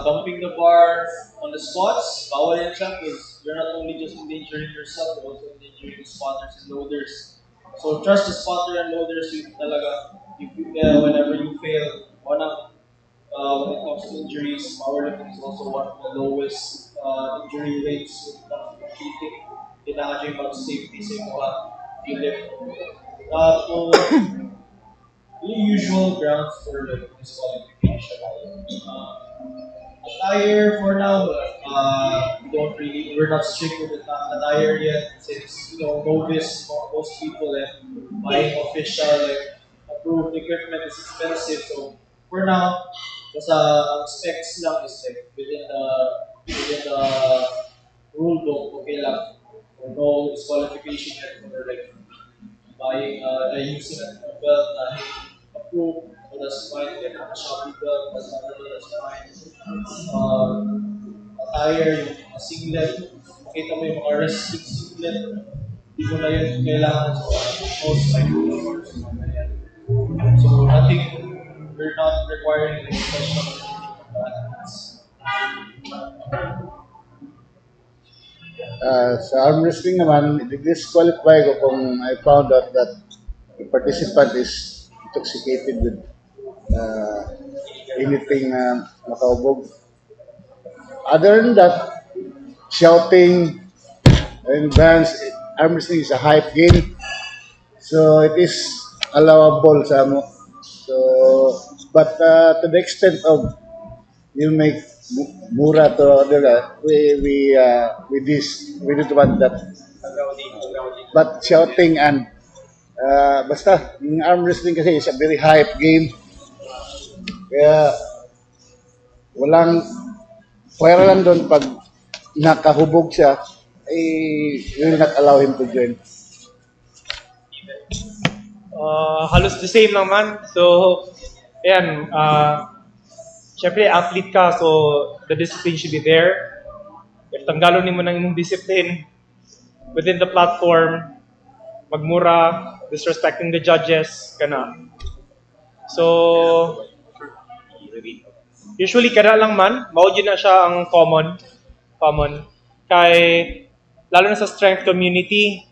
Dumping the bar on the squats, bawal yan siya because you're not only just endangering yourself, you're also endangering the spotters and loaders. So trust the spotter and loaders yung talaga. Whenever you fail, when it comes to injuries, powerlifting is also one of the lowest injury rates when it comes to competing. Kailangan nyo yung mag-safety sa mga lift. So, yung usual grounds for like disqualification. Attire for now, we're not strict with the attire yet since, novice, most people buying official, approved equipment is expensive. So for now, ang specs lang is like within the rule book, okay lang. So no disqualification yet for like buying, using a belt na approved, so that's fine. Then a Shopee belt, that's fine. Attire, yung mga singlet, makita mo yung mga wrestling singlet, hindi mo na yun kailangan sa most likely or something like that. So nothing, we're not requiring any special athletes. Sa arm wrestling naman, i-disqualify ko kung I found out that the participant is intoxicated with uh, anything na makaubog. Other than that, shouting and bands, arm wrestling is a hype game. So it is allowable sa mo. So, but to the extent of you make mura to other, we don't want that. But shouting and basta yung arm wrestling kasi is a very hype game. Kaya walang pwera lang doon pag nakahubog siya, we will not allow him to join. Halos the same lang man. So, ayan, syempre athlete ka, so the discipline should be there. If tanggalon mo ng imong discipline within the platform, magmura, disrespecting the judges, kana. So, usually kada lang man, mao yun na siya ang common. Kay, lalo na sa strength community,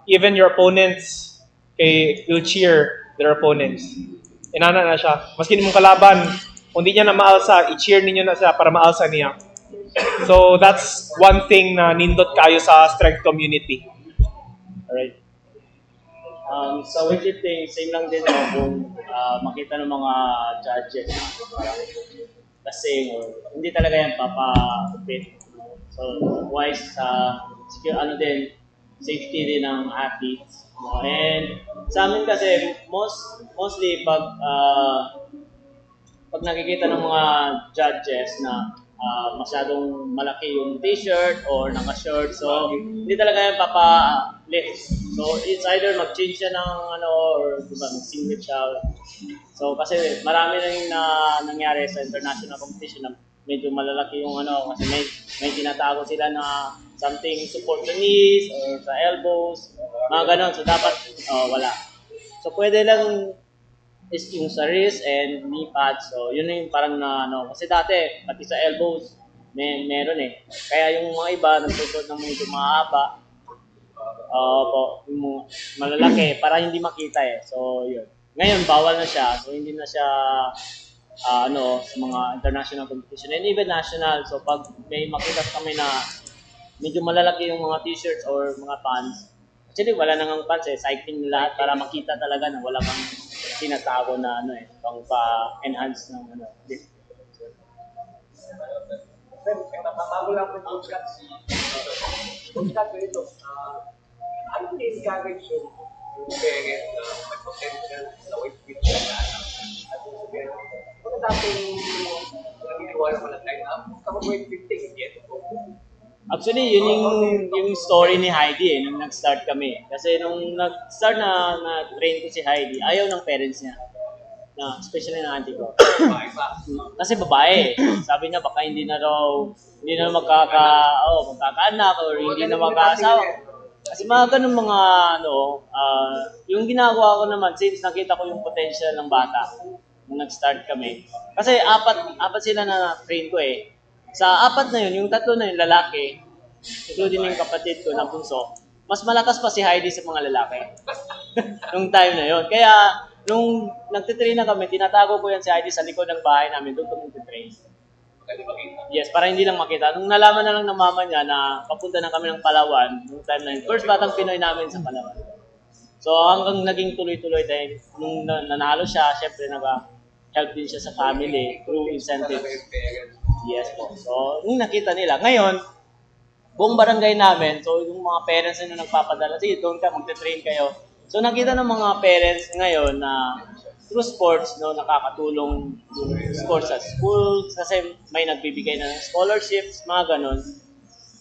even your opponents, will cheer their opponents. Inana na siya. Maski mong kalaban, kung di niya na maalsa, i-cheer ninyo na siya para maalsa niya. So, that's one thing na nindot kayo sa strength community. Alright. Sa weightlifting, same lang din kung makita ng mga judges parang lasing or hindi talaga yan papakupit. So, wise sa safety din ng athletes. And sa amin kasi, mostly pag nakikita ng mga judges na masyadong malaki yung t-shirt or naka-short, so hindi talaga yan papa-lift. So it's either mag-change siya ng or diba, mag-singlet siya. So kasi marami na yung nangyari sa international competition na medyo malalaki yung kasi may tinatago sila na something support the knees or sa elbows, mga ganon. So dapat wala. So pwede lang is yung sa wrist and knee pads. So yun na yung parang kasi dati pati sa elbows meron eh. Kaya yung mga iba nagsusot ng medyo mahaba, yung malalaki para hindi makita eh. So yun. Ngayon bawal na siya. So hindi na siya sa mga international competition and even national. So pag may makita kami na medyo malalaki yung mga t-shirts or mga pants, actually wala nang pants eh, cycling lahat para makita talaga na wala kang tinatago na pang pa-enhance ng lift. Bago lang po Coach CATTZ. Coach CATTZ, ito, ano yung encourage yung parent na may potential sa weightlifting na at yung sabihin, kung natin naniniwala mo na tayo na mag-weightlifting, hindi ito po. Actually, yun yung story ni Heidi nung nag-start kami. Kasi nung nag-start na train ko si Heidi, ayaw ng parents niya. Especially ng auntie ko. Kasi babae. Sabi niya baka hindi na magkakaanak or hindi na magkaasawa. Kasi mga ganun mga yung ginagawa ko naman since nakita ko yung potential ng bata. nung nag-start kami. Kasi apat sila na train ko eh. Sa apat na yun, yung tatlo na yun lalaki, including yung kapatid ko na bunso, mas malakas pa si Heidi sa mga lalaki. Nung time na yun. Kaya, nung nagtitrain na kami, tinatago ko yan si Heidi sa likod ng bahay namin, doon kami nagtitrain. Yes, para hindi lang makita. Nung nalaman na lang ng mama niya na papunta na kami ng Palawan, nung time na yun, first batang Pinoy namin sa Palawan. So hanggang naging tuloy-tuloy dahil nung nanalo siya, syempre nag-help din siya sa family through incentives. Yes po. So nung nakita nila, ngayon, buong barangay namin, so yung mga parents na nagpapadala, sige, doon ka, magte-train kayo. So nakita ng mga parents ngayon na through sports, no, nakakatulong yung sports sa school, kasi may nagbibigay na ng scholarships, mga ganun.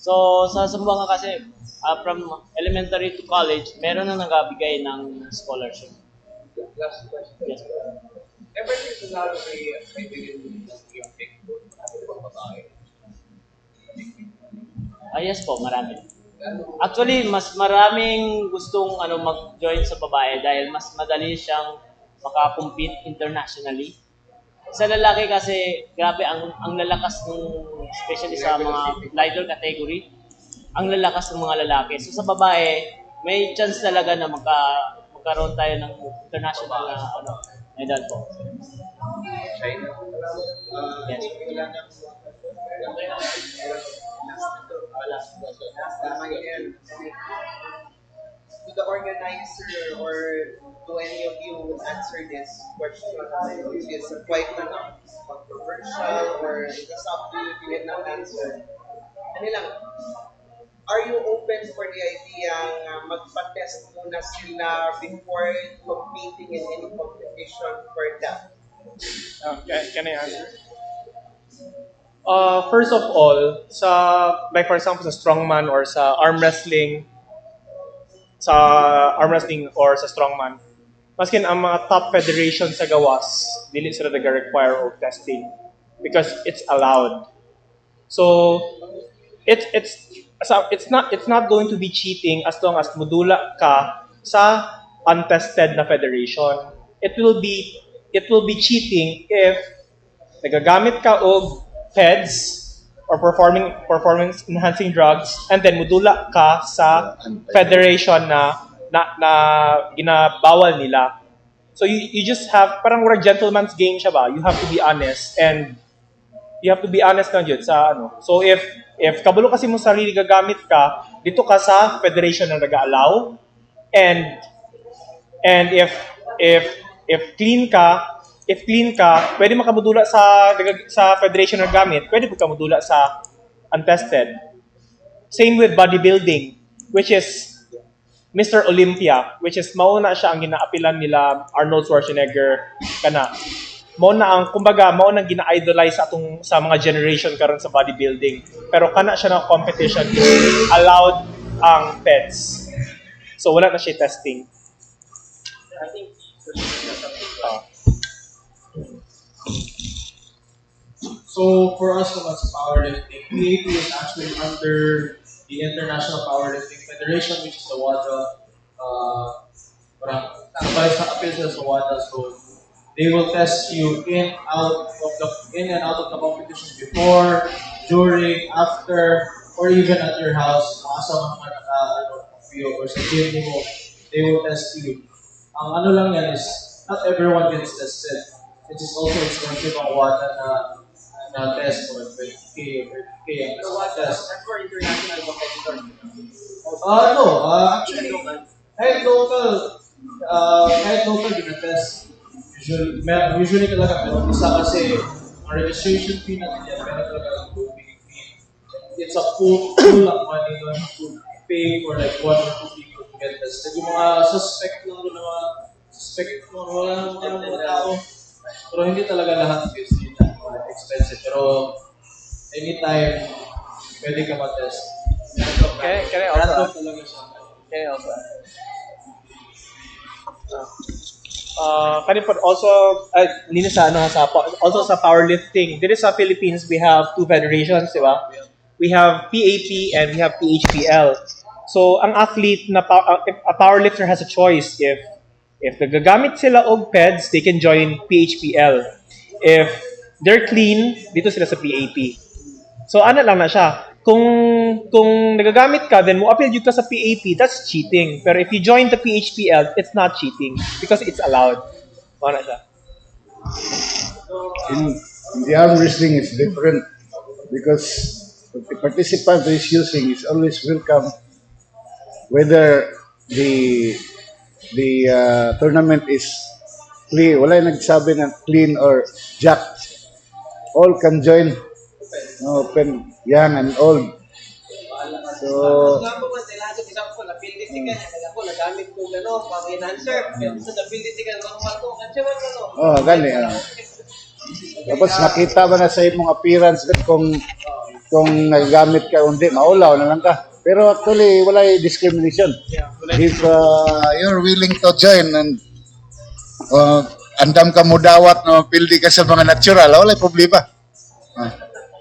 So sa Sumbuanga kasi, from elementary to college, meron na nagbibigay ng scholarship. Last question. Yes. Ever since na may bigyan ng gifting ng babae? Yes po, marami. Actually, mas maraming gustong mag-join sa babae dahil mas madali siyang makakompete internationally. Sa lalaki kasi, grabe, ang lalakas ng, especially sa mga lighter category, ang lalakas ng mga lalaki. So sa babae, may chance talaga na magkaroon tayo ng international na medal po. China? Yes. To the organizer or to any of you who answer this question, which is quite controversial or just up to you if you get an answer. Ano lang, are you open for the idea na magpa-test muna sila before competing in any competition for that? Can I answer? First of all, like for example, sa strongman or sa arm wrestling or sa strongman, maskin ang mga top federation sa gawas, dili sila nag-require of testing because it's allowed. So it's not going to be cheating as long as mudula ka sa untested na federation. It will be cheating if nagagamit ka og PEDs or performance enhancing drugs and then mudula ka sa federation na ginabawal nila. So you just have parang wala gentleman's game siya ba? You have to be honest and you have to be honest lang yun sa ano. So if kabalo kasi mo sarili gagamit ka, dito ka sa federation na nag-allow and if clean ka, pwede makamudula sa federation na gamit, pwede po kamudula sa untested. Same with bodybuilding, which is Mr. Olympia, which is mauna siya ang ginaapilan nila Arnold Schwarzenegger kana. Mauna ang gina-idolize sa mga generation karon sa bodybuilding. Pero kana siya ng competition allowed ang PEDs. So wala na siya testing. I think so for us naman sa powerlifting, PAP is actually under the International Powerlifting Federation, which is the WADA. Parang sa appeal sa WADA, so they will test you in and out of the competition before, during, after, or even at your house. Asa man or sa gym mo, they will test you. Ang ano lang yan is, not everyone gets tested. It is also expensive ang WADA na test for 20K or 30K ang test. That's for international competitors. Actually, kahit local gina-test. Usually talaga, pero isa kasi ang registration fee natin yan, meron talaga ang big fee. It's a full of money to pay for like 1 or 2 people to get tested. Yung mga suspect lang doon, wala mga tao. Pero hindi talaga lahat is expensive. Pero anytime, pwede ka ma-test. Can I also? Talaga siya. Can I also? Also, also sa powerlifting. Dito sa Philippines, we have 2 federations, di ba? We have PAP and we have PHPL. So, ang athlete a powerlifter has a choice if If nagagamit sila og PEDS, they can join PHPL. If they're clean, dito sila sa PAP. So ano lang na siya. Kung nagagamit ka, then mo appeal yun ka sa PAP, that's cheating. Pero if you join the PHPL, it's not cheating because it's allowed. Ano siya. In the arm wrestling, it's different because the participant who is using is always welcome, whether the tournament is clean. Wala yung nagsabi ng clean or jacked. All can join. Open, young and old. So, gani. Tapos makita ba na sa imong appearance kung nagagamit ka o hindi, maulaw na lang ka. Pero actually, wala yung discrimination. If you're willing to join and andam ka mudawat na mapildi ka sa mga natural, wala yung problema.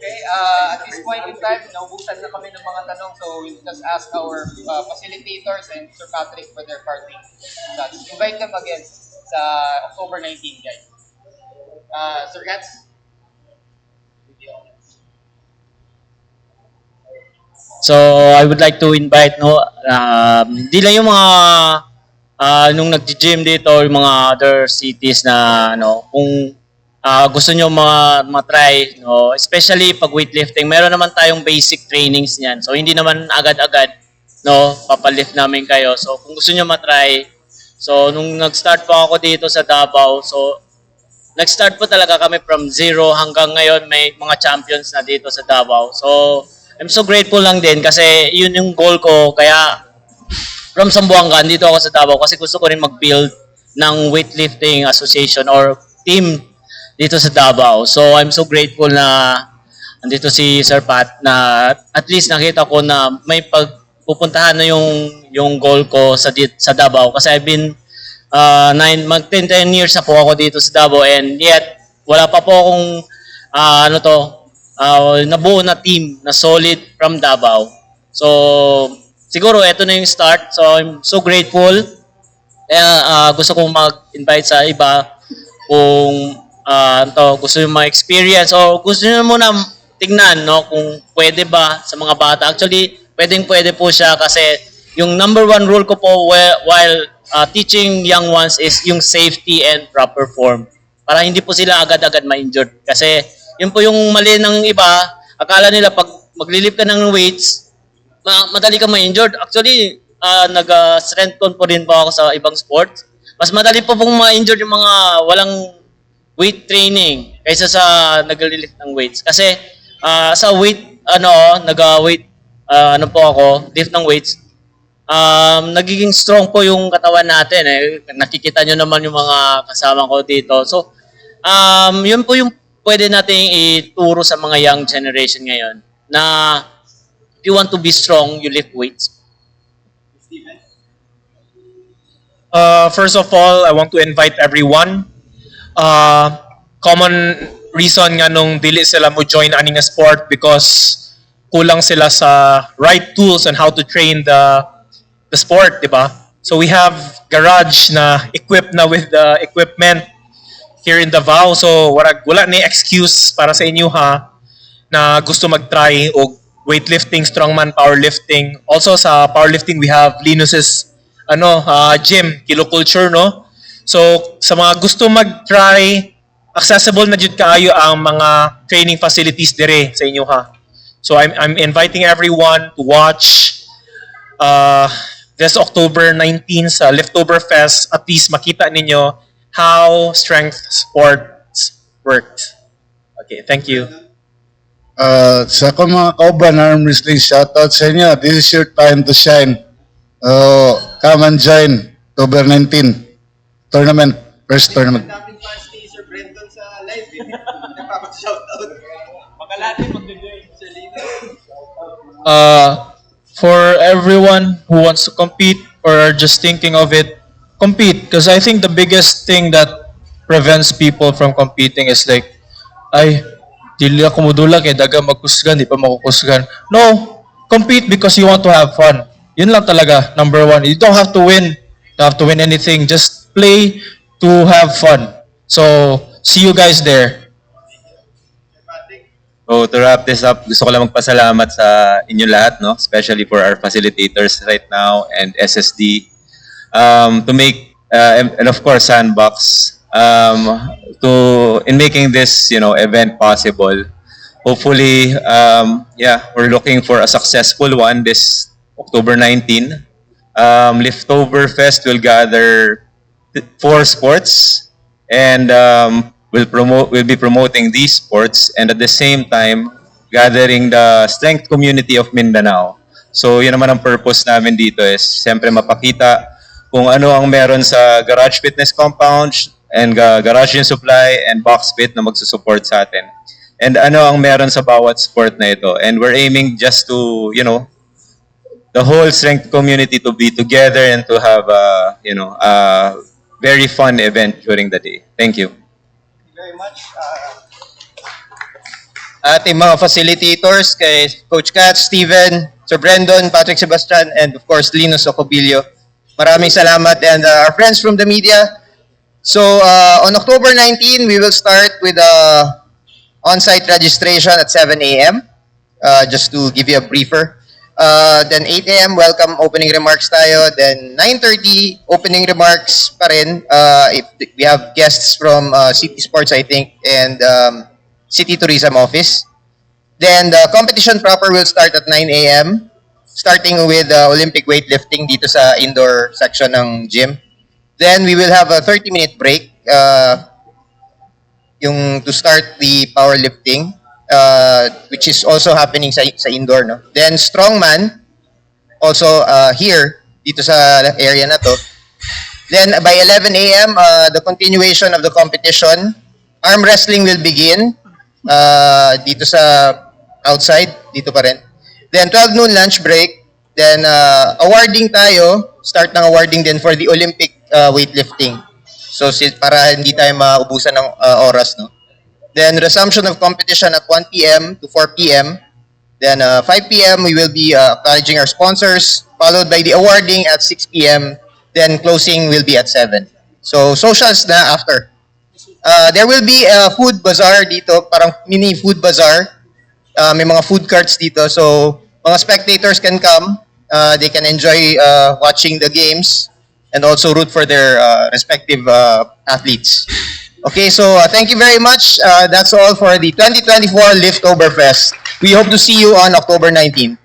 Okay, at this point in time, naubusan na kami ng mga tanong, so we'll just ask our facilitators and Sir Patrick for their parting shots. Invite them again sa October 19, guys. Sir CATTZ? So I would like to invite hindi lang yung mga nung nag-gym dito, yung mga other cities na kung gusto nyo ma-try, especially pag weightlifting, meron naman tayong basic trainings niyan. So hindi naman agad-agad papalift namin kayo. So kung gusto nyo ma-try, so nung nag-start po ako dito sa Davao, so nag-start po talaga kami from zero hanggang ngayon may mga champions na dito sa Davao. So I'm so grateful lang din kasi yun yung goal ko. Kaya from Zamboanga, dito ako sa Davao kasi gusto ko rin mag-build ng weightlifting association or team dito sa Davao. So I'm so grateful na andito si Sir Pat na at least nakita ko na may pagpupuntahan na yung goal ko sa Davao kasi I've been 10 years na po ako dito sa Davao and yet wala pa po akong nabuo na team na solid from Davao. So siguro ito na yung start. So I'm so grateful. Kaya gusto kong mag-invite sa iba kung gusto nyo ma-experience o gusto nyo muna tignan kung pwede ba sa mga bata. Actually, pwede po siya kasi yung number one rule ko po while teaching young ones is yung safety and proper form. Para hindi po sila agad-agad ma-injured. Kasi yun po yung mali ng iba. Akala nila pag maglilip ka ng weights, madali ka ma-injured. Actually, nag-strength con po rin po ako sa ibang sports. Mas madali po pong ma-injured yung mga walang weight training kaysa sa naglilift ng weights. Kasi sa weight, nag-weight, po ako, lift ng weights, nagiging strong po yung katawan natin. Nakikita nyo naman yung mga kasama ko dito. So, yun po yung pwede nating ituro sa mga young generation ngayon na if you want to be strong, you lift weights. First of all, I want to invite everyone. Common reason nga nung dili sila mo join ani nga sport because kulang sila sa right tools on how to train the sport, di ba? So we have garage na equipped na with the equipment here in Davao. So wala ni excuse para sa inyo na gusto mag-try og weightlifting, strongman, powerlifting. Also sa powerlifting we have LENUS's gym, Kilo Culture, no? So, sa mga gusto mag-try, accessible na jud kaayo ang mga training facilities dire sa inyo So, I'm inviting everyone to watch this October 19 sa Liftoberfest. At least makita ninyo how strength sports works. Okay, thank you. Sa akong mga kauban, arm wrestling, shoutout sa inyo. This is your time to shine. Come and join October 19 tournament, first tournament. Daming fans ni Sir BRENDON sa live. Nagpapag-shoutout. Makalati mag-join sa liga. For everyone who wants to compete or are just thinking of it, compete. Because I think the biggest thing that prevents people from competing is like, dili ako mudulag daga magkusgan, di pa makukusgan. No, compete because you want to have fun. Yun lang talaga, number one. You don't have to win. You don't have to win anything. Just play, to have fun. So, see you guys there. So to wrap this up, gusto ko lang magpasalamat sa inyo lahat, no? Especially for our facilitators right now and SSD. To make, and of course, Sandbox, in making this, event possible. Hopefully, we're looking for a successful one this October 19. Liftoberfest will gather 4 sports, and we'll be promoting these sports, and at the same time gathering the strength community of Mindanao. So yun naman ang purpose namin dito is siyempre mapakita kung ano ang meron sa Garage Fitness Compound and Garage Gym Supply and Box Fit na magsusupport sa atin. And ano ang meron sa bawat sport na ito. And we're aiming just to, the whole strength community to be together and to have a very fun event during the day. Thank you. Very much. Ating mga facilitators kay Coach CATTZ, Steven, Sir BRENDON, Patrick Sebastian, and of course, LENUS OCUBILLO. Maraming salamat, and our friends from the media. So, on October 19, we will start with on-site registration at 7 a.m. Just to give you a briefer. Then 8 a.m. welcome opening remarks tayo. Then 9:30 opening remarks pa rin. If we have guests from City Sports, I think, and City Tourism Office. Then the competition proper will start at 9 a.m. starting with Olympic weightlifting dito sa indoor section ng gym. Then we will have a 30-minute break yung to start the powerlifting. Which is also happening sa indoor, no? Then Strongman, also here, dito sa area na to. Then by 11 a.m., the continuation of the competition, arm wrestling will begin dito sa outside, dito pa rin. Then 12 noon lunch break. Then awarding tayo, start ng awarding din for the Olympic weightlifting. So para hindi tayo maubusan ng oras, no? Then resumption of competition at 1 p.m. to 4 p.m. Then 5 p.m. we will be acknowledging our sponsors, followed by the awarding at 6 p.m. Then closing will be at 7. So socials na after. There will be a food bazaar dito, parang mini food bazaar. May mga food carts dito, so mga spectators can come. They can enjoy watching the games and also root for their respective athletes. Okay, so thank you very much. That's all for the 2024 Liftoberfest. We hope to see you on October 19.